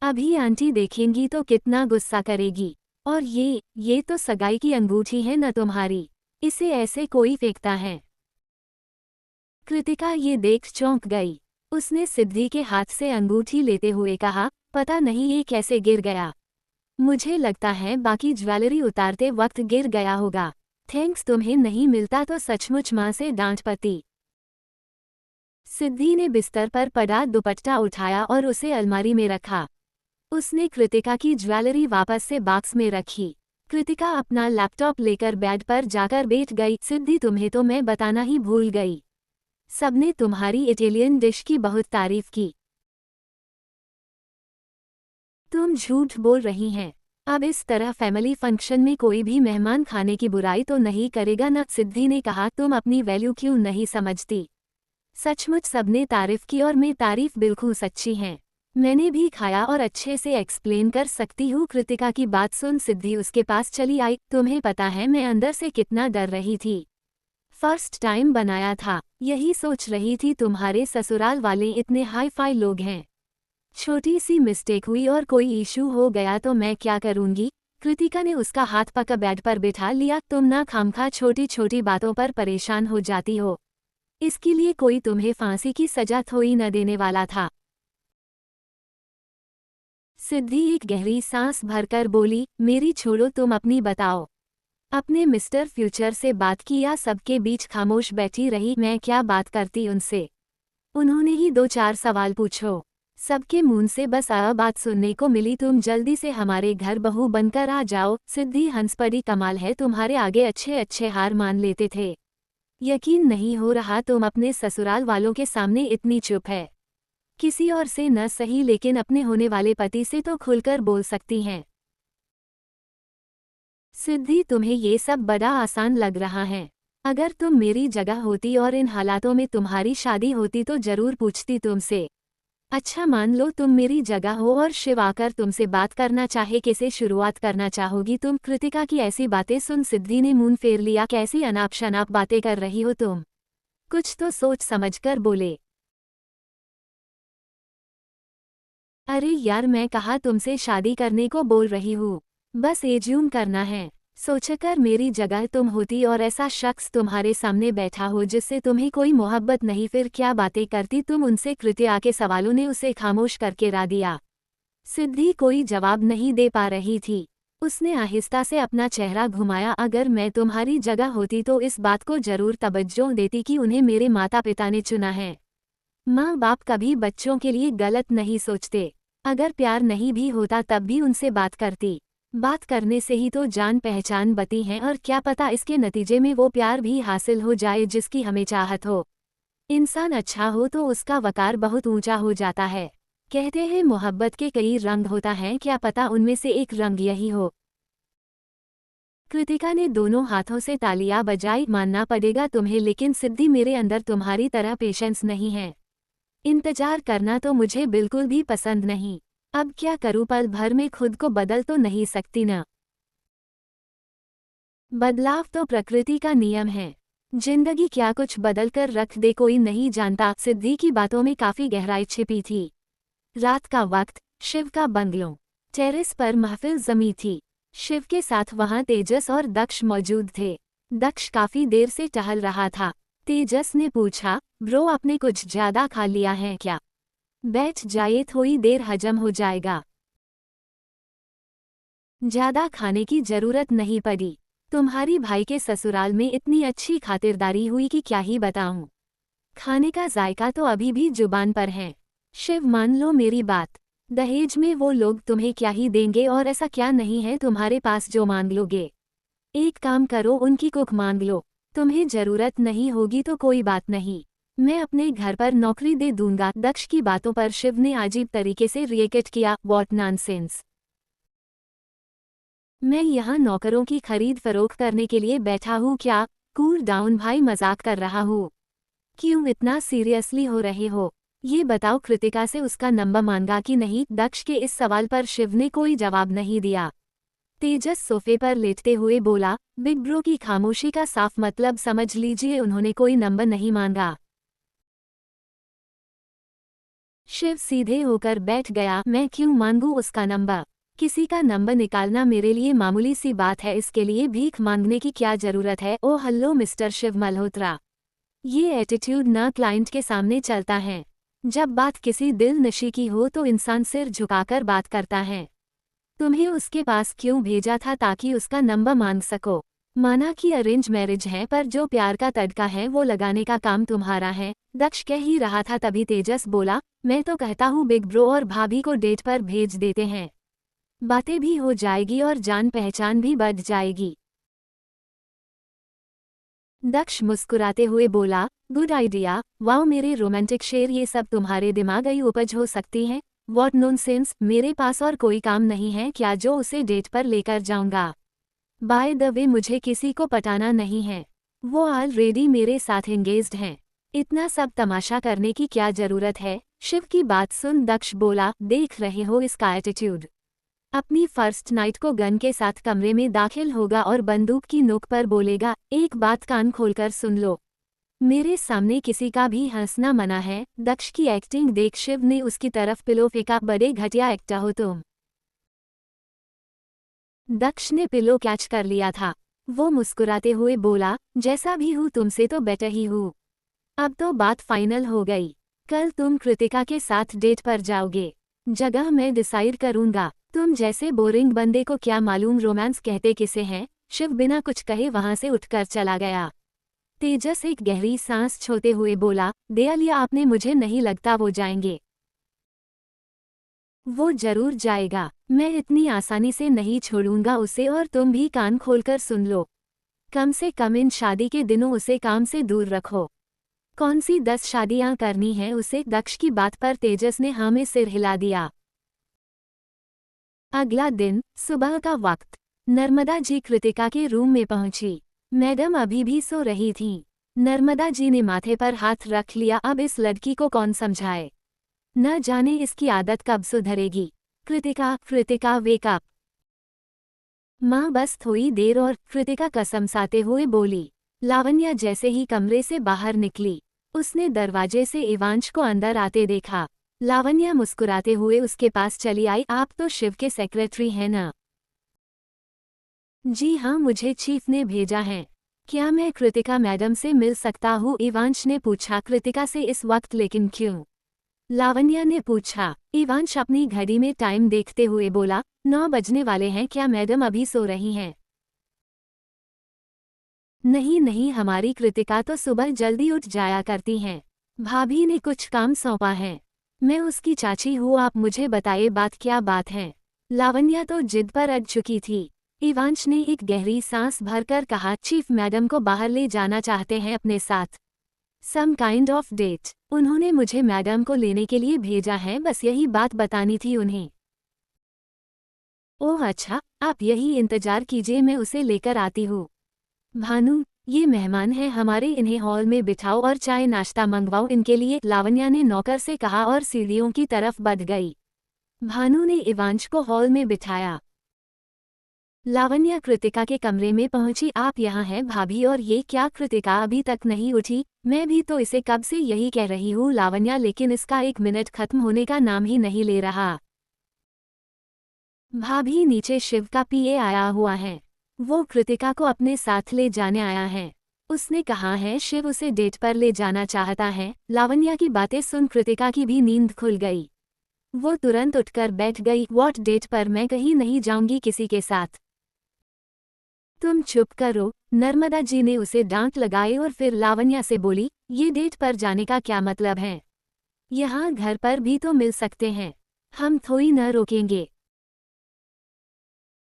अभी आंटी देखेंगी तो कितना गुस्सा करेगी। और ये तो सगाई की अंगूठी है न तुम्हारी, इसे ऐसे कोई फेंकता है? कृतिका ये देख चौंक गई। उसने सिद्धि के हाथ से अंगूठी लेते हुए कहा, पता नहीं ये कैसे गिर गया। मुझे लगता है बाकी ज्वेलरी उतारते वक्त गिर गया होगा। थैंक्स, तुम्हें नहीं मिलता तो सचमुच माँ से डांट पड़ती। सिद्धि ने बिस्तर पर पड़ा दुपट्टा उठाया और उसे अलमारी में रखा। उसने कृतिका की ज्वेलरी वापस से बॉक्स में रखी। कृतिका अपना लैपटॉप लेकर बेड पर जाकर बैठ गई। सिद्धि, तुम्हें तो मैं बताना ही भूल गई, सबने तुम्हारी इटालियन डिश की बहुत तारीफ की। तुम झूठ बोल रही हैं। अब इस तरह फैमिली फंक्शन में कोई भी मेहमान खाने की बुराई तो नहीं करेगा ना? सिद्धि ने कहा, तुम अपनी वैल्यू क्यों नहीं समझती? सचमुच सबने तारीफ की और मैं तारीफ बिल्कुल सच्ची हैं। मैंने भी खाया और अच्छे से एक्सप्लेन कर सकती हूँ। कृतिका की बात सुन सिद्धि उसके पास चली आई। तुम्हें पता है मैं अंदर से कितना डर रही थी। फर्स्ट टाइम बनाया था, यही सोच रही थी तुम्हारे ससुराल वाले इतने हाई फाई लोग हैं, छोटी सी मिस्टेक हुई और कोई इशू हो गया तो मैं क्या करूंगी? कृतिका ने उसका हाथ पकड़ बेड पर बिठा लिया। तुम ना खामखा छोटी छोटी बातों पर परेशान हो जाती हो, इसके लिए कोई तुम्हें फांसी की सजा थोड़ी न देने वाला था। सिद्धि एक गहरी सांस भरकर बोली, मेरी छोड़ो, तुम अपनी बताओ। अपने मिस्टर फ्यूचर से बात की या सबके बीच खामोश बैठी रही? मैं क्या बात करती उनसे? उन्होंने ही दो चार सवाल पूछो। सबके मुंह से बस बात सुनने को मिली, तुम जल्दी से हमारे घर बहू बनकर आ जाओ। सिद्धि हंस पड़ी, कमाल है, तुम्हारे आगे अच्छे अच्छे हार मान लेते थे। यकीन नहीं हो रहा तुम अपने ससुराल वालों के सामने इतनी चुप है। किसी और से न सही लेकिन अपने होने वाले पति से तो खुलकर बोल सकती हैं। सिद्धि, तुम्हें ये सब बड़ा आसान लग रहा है। अगर तुम मेरी जगह होती और इन हालातों में तुम्हारी शादी होती तो जरूर पूछती तुमसे। अच्छा मान लो तुम मेरी जगह हो और शिव आकर तुमसे बात करना चाहे, कैसे शुरुआत करना चाहोगी तुम? कृतिका की ऐसी बातें सुन सिद्धि ने मुंह फेर लिया। कैसी अनाप शनाप बातें कर रही हो तुम? कुछ तो सोच समझकर बोले। अरे यार, मैं कहा तुमसे शादी करने को बोल रही हूँ। बस एज्यूम करना है। सोचकर मेरी जगह तुम होती और ऐसा शख्स तुम्हारे सामने बैठा हो जिससे तुम्हें कोई मोहब्बत नहीं, फिर क्या बातें करती तुम उनसे? कृत्या के सवालों ने उसे खामोश करके रा दिया। सिद्धि कोई जवाब नहीं दे पा रही थी। उसने आहिस्ता से अपना चेहरा घुमाया। अगर मैं तुम्हारी जगह होती तो इस बात को जरूर तवज्जो देती कि उन्हें मेरे माता पिता ने चुना है। माँ बाप कभी बच्चों के लिए गलत नहीं सोचते। अगर प्यार नहीं भी होता तब भी उनसे बात करती। बात करने से ही तो जान पहचान बनती है, और क्या पता इसके नतीजे में वो प्यार भी हासिल हो जाए जिसकी हमें चाहत हो। इंसान अच्छा हो तो उसका वकार बहुत ऊंचा हो जाता है। कहते हैं मोहब्बत के कई रंग होता है, क्या पता उनमें से एक रंग यही हो। कृतिका ने दोनों हाथों से तालियां बजाई। मानना पड़ेगा तुम्हें, लेकिन सिद्धि मेरे अंदर तुम्हारी तरह पेशेंस नहीं है। इंतजार करना तो मुझे बिल्कुल भी पसंद नहीं। अब क्या करूं, पल भर में खुद को बदल तो नहीं सकती ना। बदलाव तो प्रकृति का नियम है। जिंदगी क्या कुछ बदल कर रख दे कोई नहीं जानता। सिद्धि की बातों में काफी गहराई छिपी थी। रात का वक्त, शिव का बंगलो। टेरेस पर महफिल जमी थी। शिव के साथ वहां तेजस और दक्ष मौजूद थे। दक्ष काफी देर से टहल रहा था। तेजस ने पूछा, ब्रो आपने कुछ ज्यादा खा लिया है क्या? बैठ जाइए, थोड़ी देर हजम हो जाएगा। ज्यादा खाने की जरूरत नहीं पड़ी। तुम्हारी भाई के ससुराल में इतनी अच्छी खातिरदारी हुई कि क्या ही बताऊं। खाने का जायका तो अभी भी जुबान पर है। शिव, मान लो मेरी बात। दहेज में वो लोग तुम्हें क्या ही देंगे, और ऐसा क्या नहीं है तुम्हारे पास जो मांग लोगे। एक काम करो, उनकी कुक मांग लो। तुम्हें जरूरत नहीं होगी तो कोई बात नहीं, मैं अपने घर पर नौकरी दे दूंगा। दक्ष की बातों पर शिव ने अजीब तरीके से रिएक्ट किया। What nonsense. मैं यहाँ नौकरों की खरीद फरोख्त करने के लिए बैठा हूँ क्या? कूल डाउन भाई, मजाक कर रहा हूँ। क्यों इतना सीरियसली हो रहे हो? ये बताओ, कृतिका से उसका नंबर मांगा कि नहीं? दक्ष के इस सवाल पर शिव ने कोई जवाब नहीं दिया। तेजस सोफे पर लेटते हुए बोला, बिग ब्रो की खामोशी का साफ मतलब समझ लीजिए, उन्होंने कोई नंबर नहीं मांगा। शिव सीधे होकर बैठ गया। मैं क्यों मांगू उसका नंबर? किसी का नंबर निकालना मेरे लिए मामूली सी बात है, इसके लिए भीख मांगने की क्या जरूरत है? Oh hello mister Shiv Malhotra. ये एटीट्यूड ना क्लाइंट के सामने चलता है। जब बात किसी दिल नशी की हो तो इंसान सिर झुकाकर बात करता है। तुम्हें उसके पास क्यों भेजा था? ताकि उसका नंबर मांग सको। माना कि अरेंज मैरिज है, पर जो प्यार का तड़का है वो लगाने का काम तुम्हारा है। दक्ष कह ही रहा था तभी तेजस बोला, मैं तो कहता हूँ बिग ब्रो और भाभी को डेट पर भेज देते हैं। बातें भी हो जाएगी और जान पहचान भी बढ़ जाएगी। दक्ष मुस्कुराते हुए बोला, गुड आइडिया। वाओ मेरे रोमांटिक शेर, ये सब तुम्हारे दिमागी उपज हो सकती है। What nonsense. मेरे पास और कोई काम नहीं है क्या जो उसे डेट पर लेकर जाऊंगा? बाय द वे, मुझे किसी को पटाना नहीं है। वो ऑलरेडी मेरे साथ एंगेज्ड हैं। इतना सब तमाशा करने की क्या जरूरत है? शिव की बात सुन दक्ष बोला, देख रहे हो इसका एटीट्यूड। अपनी फर्स्ट नाइट को गन के साथ कमरे में दाखिल होगा और बंदूक की नोक पर बोलेगा, एक बात कान खोलकर सुन लो, मेरे सामने किसी का भी हंसना मना है। दक्ष की एक्टिंग देख शिव ने उसकी तरफ पिलो फेंका। बड़े घटिया एक्टर हो तुम। दक्ष ने पिलो कैच कर लिया था। वो मुस्कुराते हुए बोला, जैसा भी हूँ तुमसे तो बेटर ही हूँ। अब तो बात फाइनल हो गई। कल तुम कृतिका के साथ डेट पर जाओगे। जगह मैं डिसाइड करूंगा। तुम जैसे बोरिंग बंदे को क्या मालूम रोमांस कहते किसे हैं। शिव बिना कुछ कहे वहां से उठकर चला गया। तेजस एक गहरी सांस छोड़ते हुए बोला, दयालिया आपने, मुझे नहीं लगता वो जाएंगे। वो जरूर जाएगा, मैं इतनी आसानी से नहीं छोड़ूंगा उसे। और तुम भी कान खोलकर सुन लो, कम से कम इन शादी के दिनों उसे काम से दूर रखो। कौन सी 10 शादियां करनी है उसे। दक्ष की बात पर तेजस ने हाँ में सिर हिला दिया। अगला दिन सुबह का वक्त, नर्मदा जी कृतिका के रूम में पहुंची। मैडम अभी भी सो रही थीं। नर्मदा जी ने माथे पर हाथ रख लिया। अब इस लड़की को कौन समझाए, न जाने इसकी आदत कब सुधरेगी। Kritika Kritika wake up. माँ बस थोड़ी देर और, कृतिका कसमसाते हुए बोली। लावण्या जैसे ही कमरे से बाहर निकली, उसने दरवाजे से इवांश को अंदर आते देखा। लावण्या मुस्कुराते हुए उसके पास चली आई। आप तो शिव के सेक्रेटरी हैं ना? जी हाँ, मुझे चीफ ने भेजा है। क्या मैं कृतिका मैडम से मिल सकता हूँ? इवांश ने पूछा। कृतिका से इस वक्त, लेकिन क्यों? लावण्या ने पूछा। इवांश अपनी घड़ी में टाइम देखते हुए बोला, 9 बजने वाले हैं। क्या मैडम अभी सो रही हैं? नहीं नहीं, हमारी कृतिका तो सुबह जल्दी उठ जाया करती हैं। भाभी ने कुछ काम सौंपा है। मैं उसकी चाची हूँ। आप मुझे बताइए बात क्या बात है। लावण्या तो जिद पर अड़ चुकी थी। इवांश ने एक गहरी सांस भरकर कहा, चीफ मैडम को बाहर ले जाना चाहते हैं अपने साथ। Some kind of date. उन्होंने मुझे मैडम को लेने के लिए भेजा है, बस यही बात बतानी थी उन्हें। ओह अच्छा, आप यही इंतजार कीजिए, मैं उसे लेकर आती हूँ। भानु, ये मेहमान हैं हमारे, इन्हें हॉल में बिठाओ और चाय नाश्ता मंगवाओ इनके लिए, लावण्या ने नौकर से कहा और सीढ़ियों की तरफ बढ़ गई। भानु ने इवांश को हॉल में बिठाया। लावण्या कृतिका के कमरे में पहुंची। आप यहाँ हैं भाभी, और ये क्या, कृतिका अभी तक नहीं उठी? मैं भी तो इसे कब से यही कह रही हूँ लावण्या, लेकिन इसका 1 मिनट खत्म होने का नाम ही नहीं ले रहा। भाभी, नीचे शिव का पीए आया हुआ है। वो कृतिका को अपने साथ ले जाने आया है। उसने कहा है शिव उसे डेट पर ले जाना चाहता है। लावण्या की बातें सुन कृतिका की भी नींद खुल गई। वो तुरंत उठकर बैठ गई। व्हाट डेट पर? मैं कहीं नहीं जाऊंगी किसी के साथ। तुम चुप करो, नर्मदा जी ने उसे डांट लगाई और फिर लावण्या से बोली, ये डेट पर जाने का क्या मतलब है? यहाँ घर पर भी तो मिल सकते हैं, हम थोड़ी न रोकेंगे।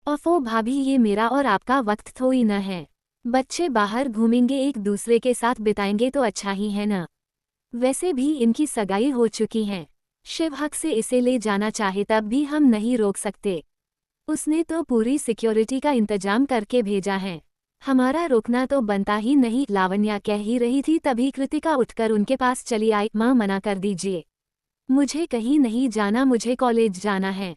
ओफो भाभी, ये मेरा और आपका वक्त थोड़ी न है। बच्चे बाहर घूमेंगे, एक दूसरे के साथ बिताएंगे तो अच्छा ही है ना। वैसे भी इनकी सगाई हो चुकी है। शिव हक से इसे ले जाना चाहे तब भी हम नहीं रोक सकते। उसने तो पूरी सिक्योरिटी का इंतजाम करके भेजा है, हमारा रोकना तो बनता ही नहीं। लावण्या कह ही रही थी तभी कृतिका उठकर उनके पास चली आई। माँ मना कर दीजिए, मुझे कहीं नहीं जाना, मुझे कॉलेज जाना है।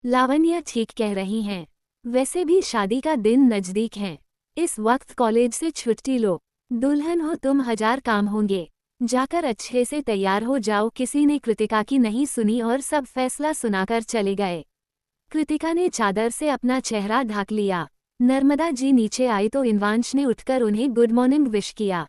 लावण्या ठीक कह रही हैं, वैसे भी शादी का दिन नजदीक है, इस वक्त कॉलेज से छुट्टी लो। दुल्हन हो तुम, 1000 काम होंगे, जाकर अच्छे से तैयार हो जाओ। किसी ने कृतिका की नहीं सुनी और सब फैसला सुनाकर चले गए। कृतिका ने चादर से अपना चेहरा ढक लिया। नर्मदा जी नीचे आई तो इवांश ने उठकर उन्हें गुड मॉर्निंग विश किया।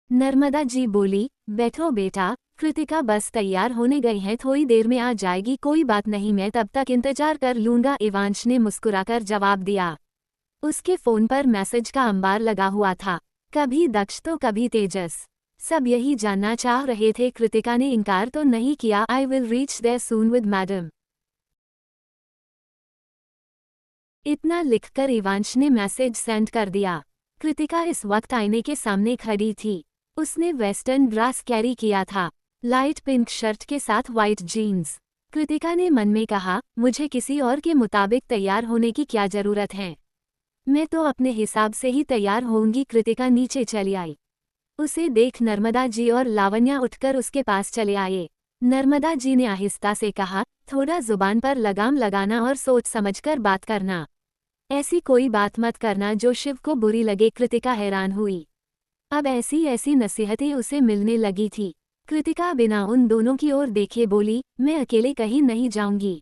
नर्मदा जी बोली, बैठो बेटा, कृतिका बस तैयार होने गई हैं, थोड़ी देर में आ जाएगी। कोई बात नहीं, मैं तब तक इंतजार कर लूंगा, इवांश ने मुस्कुराकर जवाब दिया। उसके फोन पर मैसेज का अंबार लगा हुआ था, कभी दक्ष तो कभी तेजस। सब यही जानना चाह रहे थे। कृतिका ने इनकार तो नहीं किया। I will reach there soon with madam. इतना लिखकर इवांश ने मैसेज सेंड कर दिया। कृतिका इस वक्त आईने के सामने खड़ी थी। उसने वेस्टर्न ड्रेस कैरी किया था, लाइट पिंक शर्ट के साथ वाइट जीन्स। कृतिका ने मन में कहा, मुझे किसी और के मुताबिक तैयार होने की क्या जरूरत है, मैं तो अपने हिसाब से ही तैयार होऊंगी। कृतिका नीचे चली आई। उसे देख नर्मदा जी और लावण्या उठकर उसके पास चले आए। नर्मदा जी ने आहिस्ता से कहा, थोड़ा जुबान पर लगाम लगाना और सोच समझकर बात करना, ऐसी कोई बात मत करना जो शिव को बुरी लगे। कृतिका हैरान हुई, अब ऐसी ऐसी नसीहतें उसे मिलने लगी थी। कृतिका बिना उन दोनों की ओर देखे बोली, मैं अकेले कहीं नहीं जाऊंगी,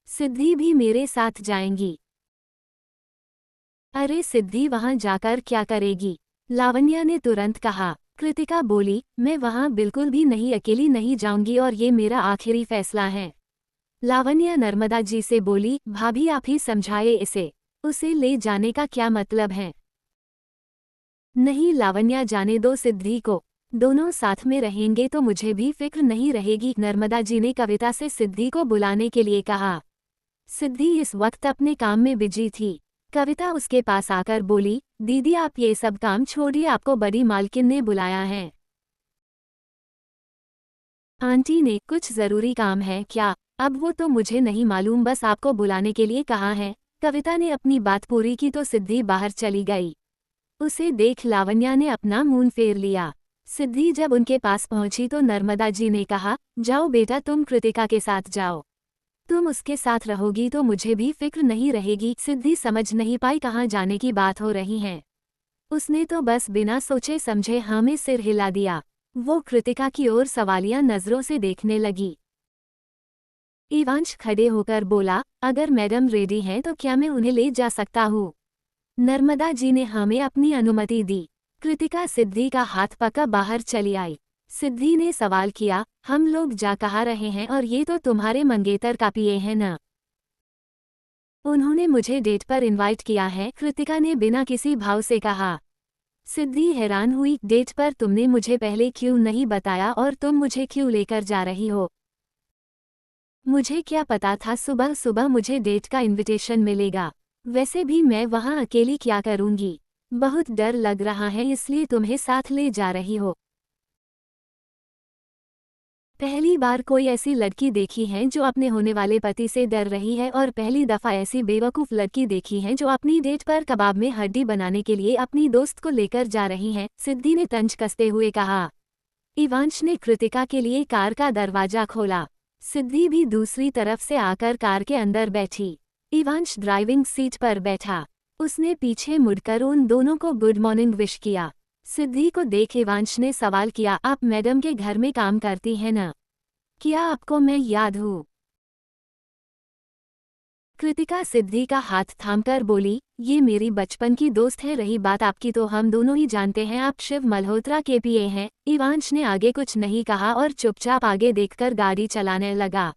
सिद्धि भी मेरे साथ जाएंगी। अरे सिद्धि वहां जाकर क्या करेगी? लावण्या ने तुरंत कहा। कृतिका बोली, मैं वहाँ बिल्कुल भी नहीं, अकेली नहीं जाऊंगी और ये मेरा आखिरी फैसला है। लावण्या नर्मदा जी से बोली, भाभी आप ही समझाए इसे, उसे ले जाने का क्या मतलब है। नहीं लावण्या, जाने दो सिद्धि को, दोनों साथ में रहेंगे तो मुझे भी फिक्र नहीं रहेगी। नर्मदा जी ने कविता से सिद्धि को बुलाने के लिए कहा। सिद्धि इस वक्त अपने काम में बिजी थी। कविता उसके पास आकर बोली, दीदी आप ये सब काम छोड़िए, आपको बड़ी मालकिन ने बुलाया है। आंटी ने, कुछ जरूरी काम है क्या? अब वो तो मुझे नहीं मालूम, बस आपको बुलाने के लिए कहा है। कविता ने अपनी बात पूरी की तो सिद्धि बाहर चली गई। उसे देख लावण्या ने अपना मुंह फेर लिया। सिद्धि जब उनके पास पहुंची तो नर्मदा जी ने कहा, जाओ बेटा, तुम कृतिका के साथ जाओ। तुम उसके साथ रहोगी तो मुझे भी फिक्र नहीं रहेगी। सिद्धि समझ नहीं पाई कहाँ जाने की बात हो रही है। उसने तो बस बिना सोचे समझे हाँ में सिर हिला दिया। वो कृतिका की ओर सवालिया नजरों से देखने लगी। इवांश खड़े होकर बोला, अगर मैडम रेडी हैं तो क्या मैं उन्हें ले जा सकता हूँ? नर्मदा जी ने हमें अपनी अनुमति दी। कृतिका सिद्धि का हाथ पकड़ बाहर चली आई। सिद्धि ने सवाल किया, हम लोग जा कहाँ रहे हैं और ये तो तुम्हारे मंगेतर का पिए हैं न? उन्होंने मुझे डेट पर इनवाइट किया है, कृतिका ने बिना किसी भाव से कहा। सिद्धि हैरान हुई, डेट पर तुमने मुझे पहले क्यों नहीं बताया और तुम मुझे क्यों लेकर जा रही हो? मुझे क्या पता था सुबह सुबह मुझे डेट का इनविटेशन मिलेगा। वैसे भी मैं वहाँ अकेली क्या करूँगी? बहुत डर लग रहा है इसलिए तुम्हें साथ ले जा रही हो। पहली बार कोई ऐसी लड़की देखी है जो अपने होने वाले पति से डर रही है और पहली दफा ऐसी बेवकूफ़ लड़की देखी है जो अपनी डेट पर कबाब में हड्डी बनाने के लिए अपनी दोस्त को लेकर जा रही है, सिद्धि ने तंज कसते हुए कहा। इवांश ने कृतिका के लिए कार का दरवाजा खोला। सिद्धि भी दूसरी तरफ से आकर कार के अंदर बैठी। इवांश ड्राइविंग सीट पर बैठा। उसने पीछे मुड़कर उन दोनों को गुड मॉर्निंग विश किया। सिद्धि को देख इवांश ने सवाल किया, आप मैडम के घर में काम करती हैं न? क्या आपको मैं याद हूँ? कृतिका सिद्धि का हाथ थामकर बोली, ये मेरी बचपन की दोस्त है, रही बात आपकी तो हम दोनों ही जानते हैं, आप शिव मल्होत्रा के पिए हैं। इवांश ने आगे कुछ नहीं कहा और चुपचाप आगे देखकर गाड़ी चलाने लगा।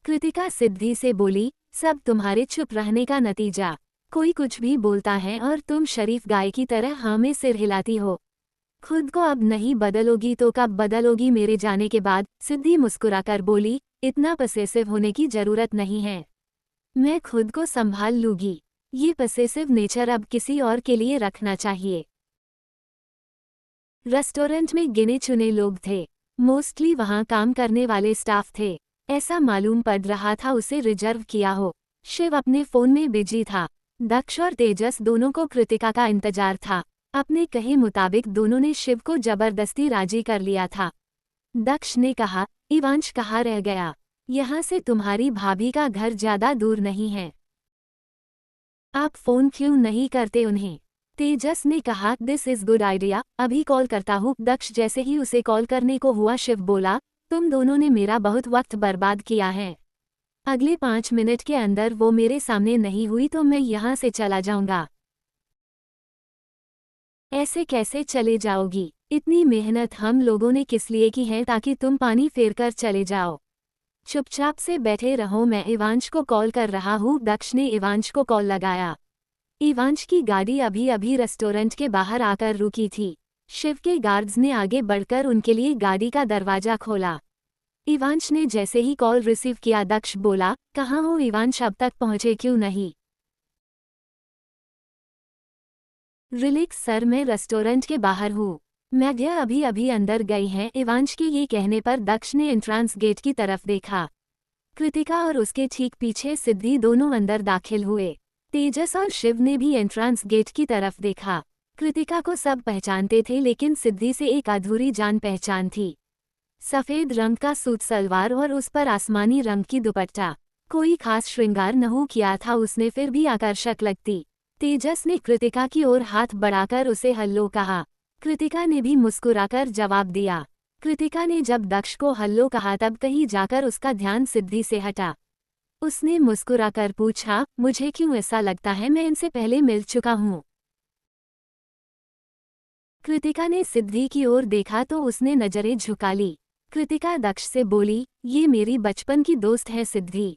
कृतिका सिद्धि से बोली, सब तुम्हारे चुप रहने का नतीजा। कोई कुछ भी बोलता है और तुम शरीफ गाय की तरह हाँ में सिर हिलाती हो। खुद को अब नहीं बदलोगी तो कब बदलोगी मेरे जाने के बाद? सिद्धि मुस्कुराकर बोली, इतना पसेसिव होने की जरूरत नहीं है, मैं खुद को संभाल लूंगी। ये पसेसिव नेचर अब किसी और के लिए रखना चाहिए। रेस्टोरेंट में गिने चुने लोग थे। मोस्टली वहाँ काम करने वाले स्टाफ थे। ऐसा मालूम पड़ रहा था उसे रिजर्व किया हो। शिव अपने फोन में बिजी था। दक्ष और तेजस दोनों को कृतिका का इंतजार था। अपने कहे मुताबिक दोनों ने शिव को जबरदस्ती राजी कर लिया था। दक्ष ने कहा, इवांश कहाँ रह गया? यहाँ से तुम्हारी भाभी का घर ज्यादा दूर नहीं है, आप फोन क्यों नहीं करते उन्हें? तेजस ने कहा, दिस इज गुड आइडिया, अभी कॉल करता हूँ। दक्ष जैसे ही उसे कॉल करने को हुआ शिव बोला, तुम दोनों ने मेरा बहुत वक्त बर्बाद किया है। अगले 5 मिनट के अंदर वो मेरे सामने नहीं हुई तो मैं यहाँ से चला जाऊंगा। ऐसे कैसे चले जाओगी? इतनी मेहनत हम लोगों ने किस लिए की है ताकि तुम पानी फेर कर चले जाओ? चुपचाप से बैठे रहो, मैं इवांश को कॉल कर रहा हूँ। दक्ष ने इवांश को कॉल लगाया। इवांश की गाड़ी अभी अभी रेस्टोरेंट के बाहर आकर रुकी थी। शिव के गार्ड्स ने आगे बढ़कर उनके लिए गाड़ी का दरवाजा खोला। इवांश ने जैसे ही कॉल रिसीव किया, दक्ष बोला, कहाँ हो इवांश, अब तक पहुँचे क्यों नहीं? रिलैक्स सर, मैं रेस्टोरेंट के बाहर हूँ, मैडिया अभी अभी अंदर गई हैं। इवांश के ये कहने पर दक्ष ने एंट्रांस गेट की तरफ देखा। कृतिका और उसके ठीक पीछे सिद्धि दोनों अंदर दाखिल हुए। तेजस और शिव ने भी एंट्रांस गेट की तरफ देखा। कृतिका को सब पहचानते थे लेकिन सिद्धि से एक अधूरी जान पहचान थी। सफ़ेद रंग का सूट सलवार और उस पर आसमानी रंग की दुपट्टा। कोई खास श्रृंगार नहीं किया था उसने, फिर भी आकर्षक लगती। तेजस ने कृतिका की ओर हाथ बढ़ाकर उसे हल्लो कहा। कृतिका ने भी मुस्कुराकर जवाब दिया। कृतिका ने जब दक्ष को हल्लो कहा तब कहीं जाकर उसका ध्यान सिद्धि से हटा। उसने मुस्कुराकर पूछा, मुझे क्यों ऐसा लगता है मैं इनसे पहले मिल चुका हूँ? कृतिका ने सिद्धि की ओर देखा तो उसने नजरें झुका ली। कृतिका दक्ष से बोली, ये मेरी बचपन की दोस्त है सिद्धि।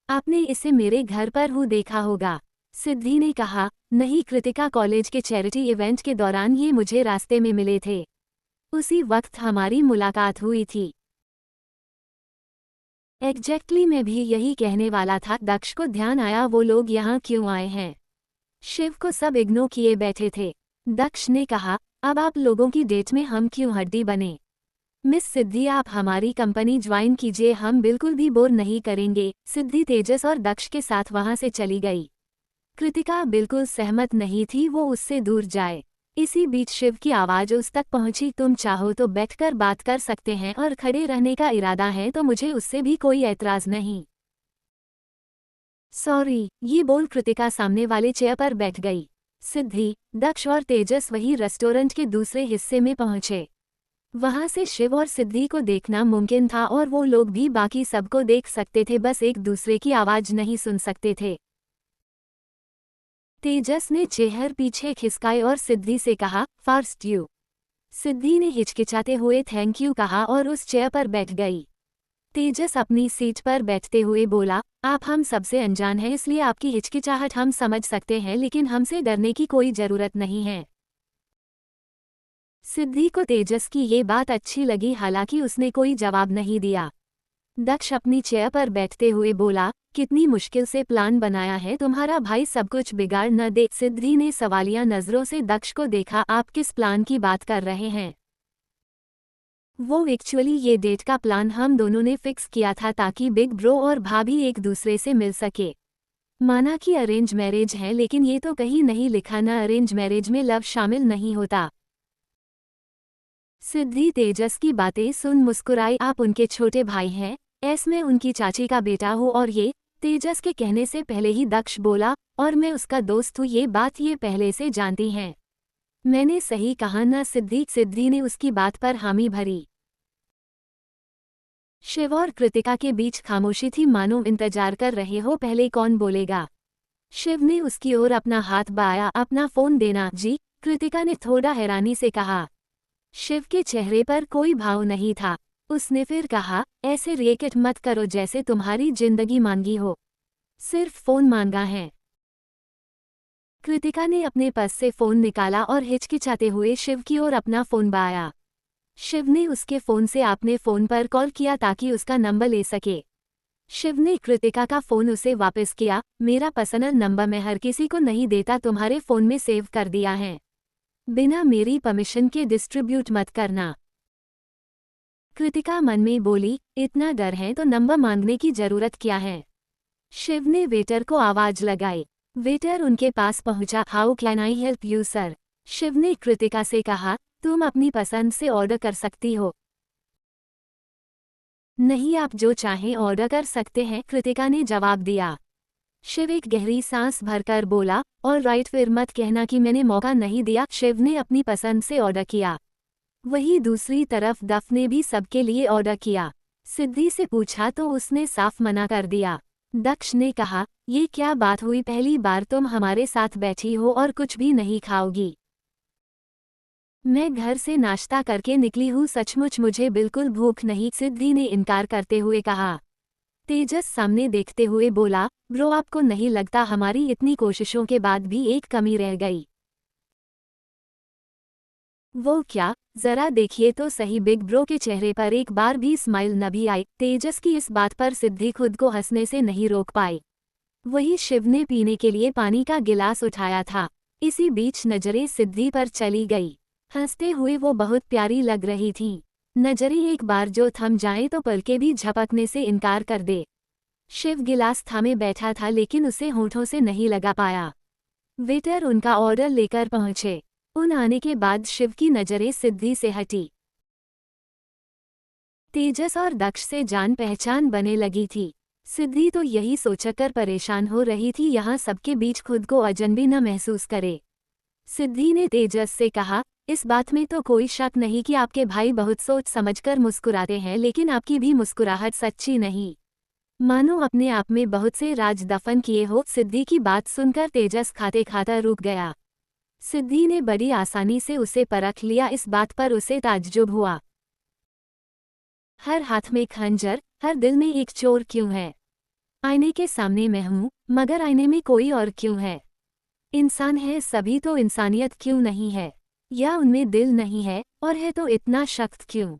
आपने इसे मेरे घर पर हूँ देखा होगा। सिद्धि ने कहा, नहीं कृतिका, कॉलेज के चैरिटी इवेंट के दौरान ये मुझे रास्ते में मिले थे। उसी वक्त हमारी मुलाकात हुई थी। एग्जैक्टली मैं भी यही कहने वाला था। दक्ष को ध्यान आया वो लोग यहाँ क्यों आए हैं। शिव को सब इग्नोर किए बैठे थे। दक्ष ने कहा, अब आप लोगों की डेट में हम क्यों हड्डी बने। मिस सिद्धि, आप हमारी कंपनी ज्वाइन कीजिए, हम बिल्कुल भी बोर नहीं करेंगे। सिद्धि तेजस और दक्ष के साथ वहां से चली गई। कृतिका बिल्कुल सहमत नहीं थी वो उससे दूर जाए। इसी बीच शिव की आवाज उस तक पहुंची, तुम चाहो तो बैठकर बात कर सकते हैं और खड़े रहने का इरादा है तो मुझे उससे भी कोई ऐतराज नहीं। सॉरी, ये बोल कृतिका सामने वाले चेयर पर बैठ गई। सिद्धि, दक्ष और तेजस वही रेस्टोरेंट के दूसरे हिस्से में पहुंचे। वहां से शिव और सिद्धि को देखना मुमकिन था और वो लोग भी बाकी सबको देख सकते थे, बस एक दूसरे की आवाज नहीं सुन सकते थे। तेजस ने चेहर पीछे खिसकाए और सिद्धि से कहा, फर्स्ट यू। सिद्धि ने हिचकिचाते हुए थैंक यू कहा और उस चेयर पर बैठ गई। तेजस अपनी सीट पर बैठते हुए बोला, आप हम सबसे अनजान हैं इसलिए आपकी हिचकिचाहट हम समझ सकते हैं, लेकिन हमसे डरने की कोई जरूरत नहीं है। सिद्धि को तेजस की ये बात अच्छी लगी, हालांकि उसने कोई जवाब नहीं दिया। दक्ष अपनी चेयर पर बैठते हुए बोला, कितनी मुश्किल से प्लान बनाया है तुम्हारा भाई, सब कुछ बिगाड़ न दे। सिद्धि ने सवालिया नजरों से दक्ष को देखा, आप किस प्लान की बात कर रहे हैं। वो एक्चुअली ये डेट का प्लान हम दोनों ने फिक्स किया था ताकि बिग ब्रो और भाभी एक दूसरे से मिल सके। माना कि अरेंज मैरिज है, लेकिन ये तो कहीं नहीं लिखा न अरेंज मैरिज में लव शामिल नहीं होता। सिद्धि तेजस की बातें सुन मुस्कुराई, आप उनके छोटे भाई हैं, मैं उनकी चाची का बेटा हूँ और ये। तेजस के कहने से पहले ही दक्ष बोला, और मैं उसका दोस्त हूँ, ये बात ये पहले से जानती हैं। मैंने सही कहा ना सिद्धि। सिद्धि ने उसकी बात पर हामी भरी। शिव और कृतिका के बीच खामोशी थी, मानो इंतजार कर रहे हो पहले कौन बोलेगा। शिव ने उसकी ओर अपना हाथ बढ़ाया, अपना फोन देना जी। कृतिका ने थोड़ा हैरानी से कहा। शिव के चेहरे पर कोई भाव नहीं था। उसने फिर कहा, ऐसे रिएक्ट मत करो जैसे तुम्हारी जिंदगी मांगी हो, सिर्फ फोन मांगा है। कृतिका ने अपने पर्स से फोन निकाला और हिचकिचाते हुए शिव की ओर अपना फोन बढ़ाया। शिव ने उसके फोन से अपने फोन पर कॉल किया ताकि उसका नंबर ले सके। शिव ने कृतिका का फोन उसे वापस किया, मेरा पर्सनल नंबर मैं हर किसी को नहीं देता, तुम्हारे फोन में सेव कर दिया है, बिना मेरी परमिशन के डिस्ट्रीब्यूट मत करना। कृतिका मन में बोली, इतना डर है तो नंबर मांगने की जरूरत क्या है। शिव ने वेटर को आवाज लगाई। वेटर उनके पास पहुंचा, how can I help you sir. Shiv ने कृतिका से कहा, तुम अपनी पसंद से ऑर्डर कर सकती हो। नहीं, आप जो चाहें ऑर्डर कर सकते हैं, कृतिका ने जवाब दिया। शिव एक गहरी सांस भरकर बोला, और राइट, फिर मत कहना कि मैंने मौका नहीं दिया। शिव ने अपनी पसंद से ऑर्डर किया। वही दूसरी तरफ दफ ने भी सबके लिए ऑर्डर किया। सिद्धि से पूछा तो उसने साफ मना कर दिया। दक्ष ने कहा, ये क्या बात हुई, पहली बार तुम हमारे साथ बैठी हो और कुछ भी नहीं खाओगी। मैं घर से नाश्ता करके निकली हूँ, सचमुच मुझे बिल्कुल भूख नहीं, सिद्धि ने इनकार करते हुए कहा। तेजस सामने देखते हुए बोला, ब्रो आपको नहीं लगता हमारी इतनी कोशिशों के बाद भी एक कमी रह गई। वो क्या, जरा देखिए तो सही। बिग ब्रो के चेहरे पर एक बार भी स्माइल न भी आई। तेजस की इस बात पर सिद्धि खुद को हंसने से नहीं रोक पाई। वही शिव ने पीने के लिए पानी का गिलास उठाया था। इसी बीच नजरें सिद्धि पर चली गई। हंसते हुए वो बहुत प्यारी लग रही थी। नजरें एक बार जो थम जाएं तो पलके भी झपकने से इनकार कर दे। शिव गिलास थामे बैठा था लेकिन उसे होठों से नहीं लगा पाया। वेटर उनका ऑर्डर लेकर पहुंचे। उन आने के बाद शिव की नजरें सिद्धि से हटी। तेजस और दक्ष से जान पहचान बने लगी थी। सिद्धि तो यही सोचकर परेशान हो रही थी यहाँ सबके बीच खुद को अजनबी न महसूस करे। सिद्धि ने तेजस से कहा, इस बात में तो कोई शक नहीं कि आपके भाई बहुत सोच समझकर मुस्कुराते हैं, लेकिन आपकी भी मुस्कुराहट सच्ची नहीं, मानो अपने आप में बहुत से राज दफन किए हो। सिद्धि की बात सुनकर तेजस खाते खाता रुक गया। सिद्धि ने बड़ी आसानी से उसे परख लिया, इस बात पर उसे ताज्जुब हुआ। हर हाथ में खंजर, हर दिल में एक चोर क्यों है? आईने के सामने मैं हूँ, मगर आईने में कोई और क्यों है? इंसान है सभी तो इंसानियत क्यों नहीं है? या उनमें दिल नहीं है, और है तो इतना सख्त क्यों?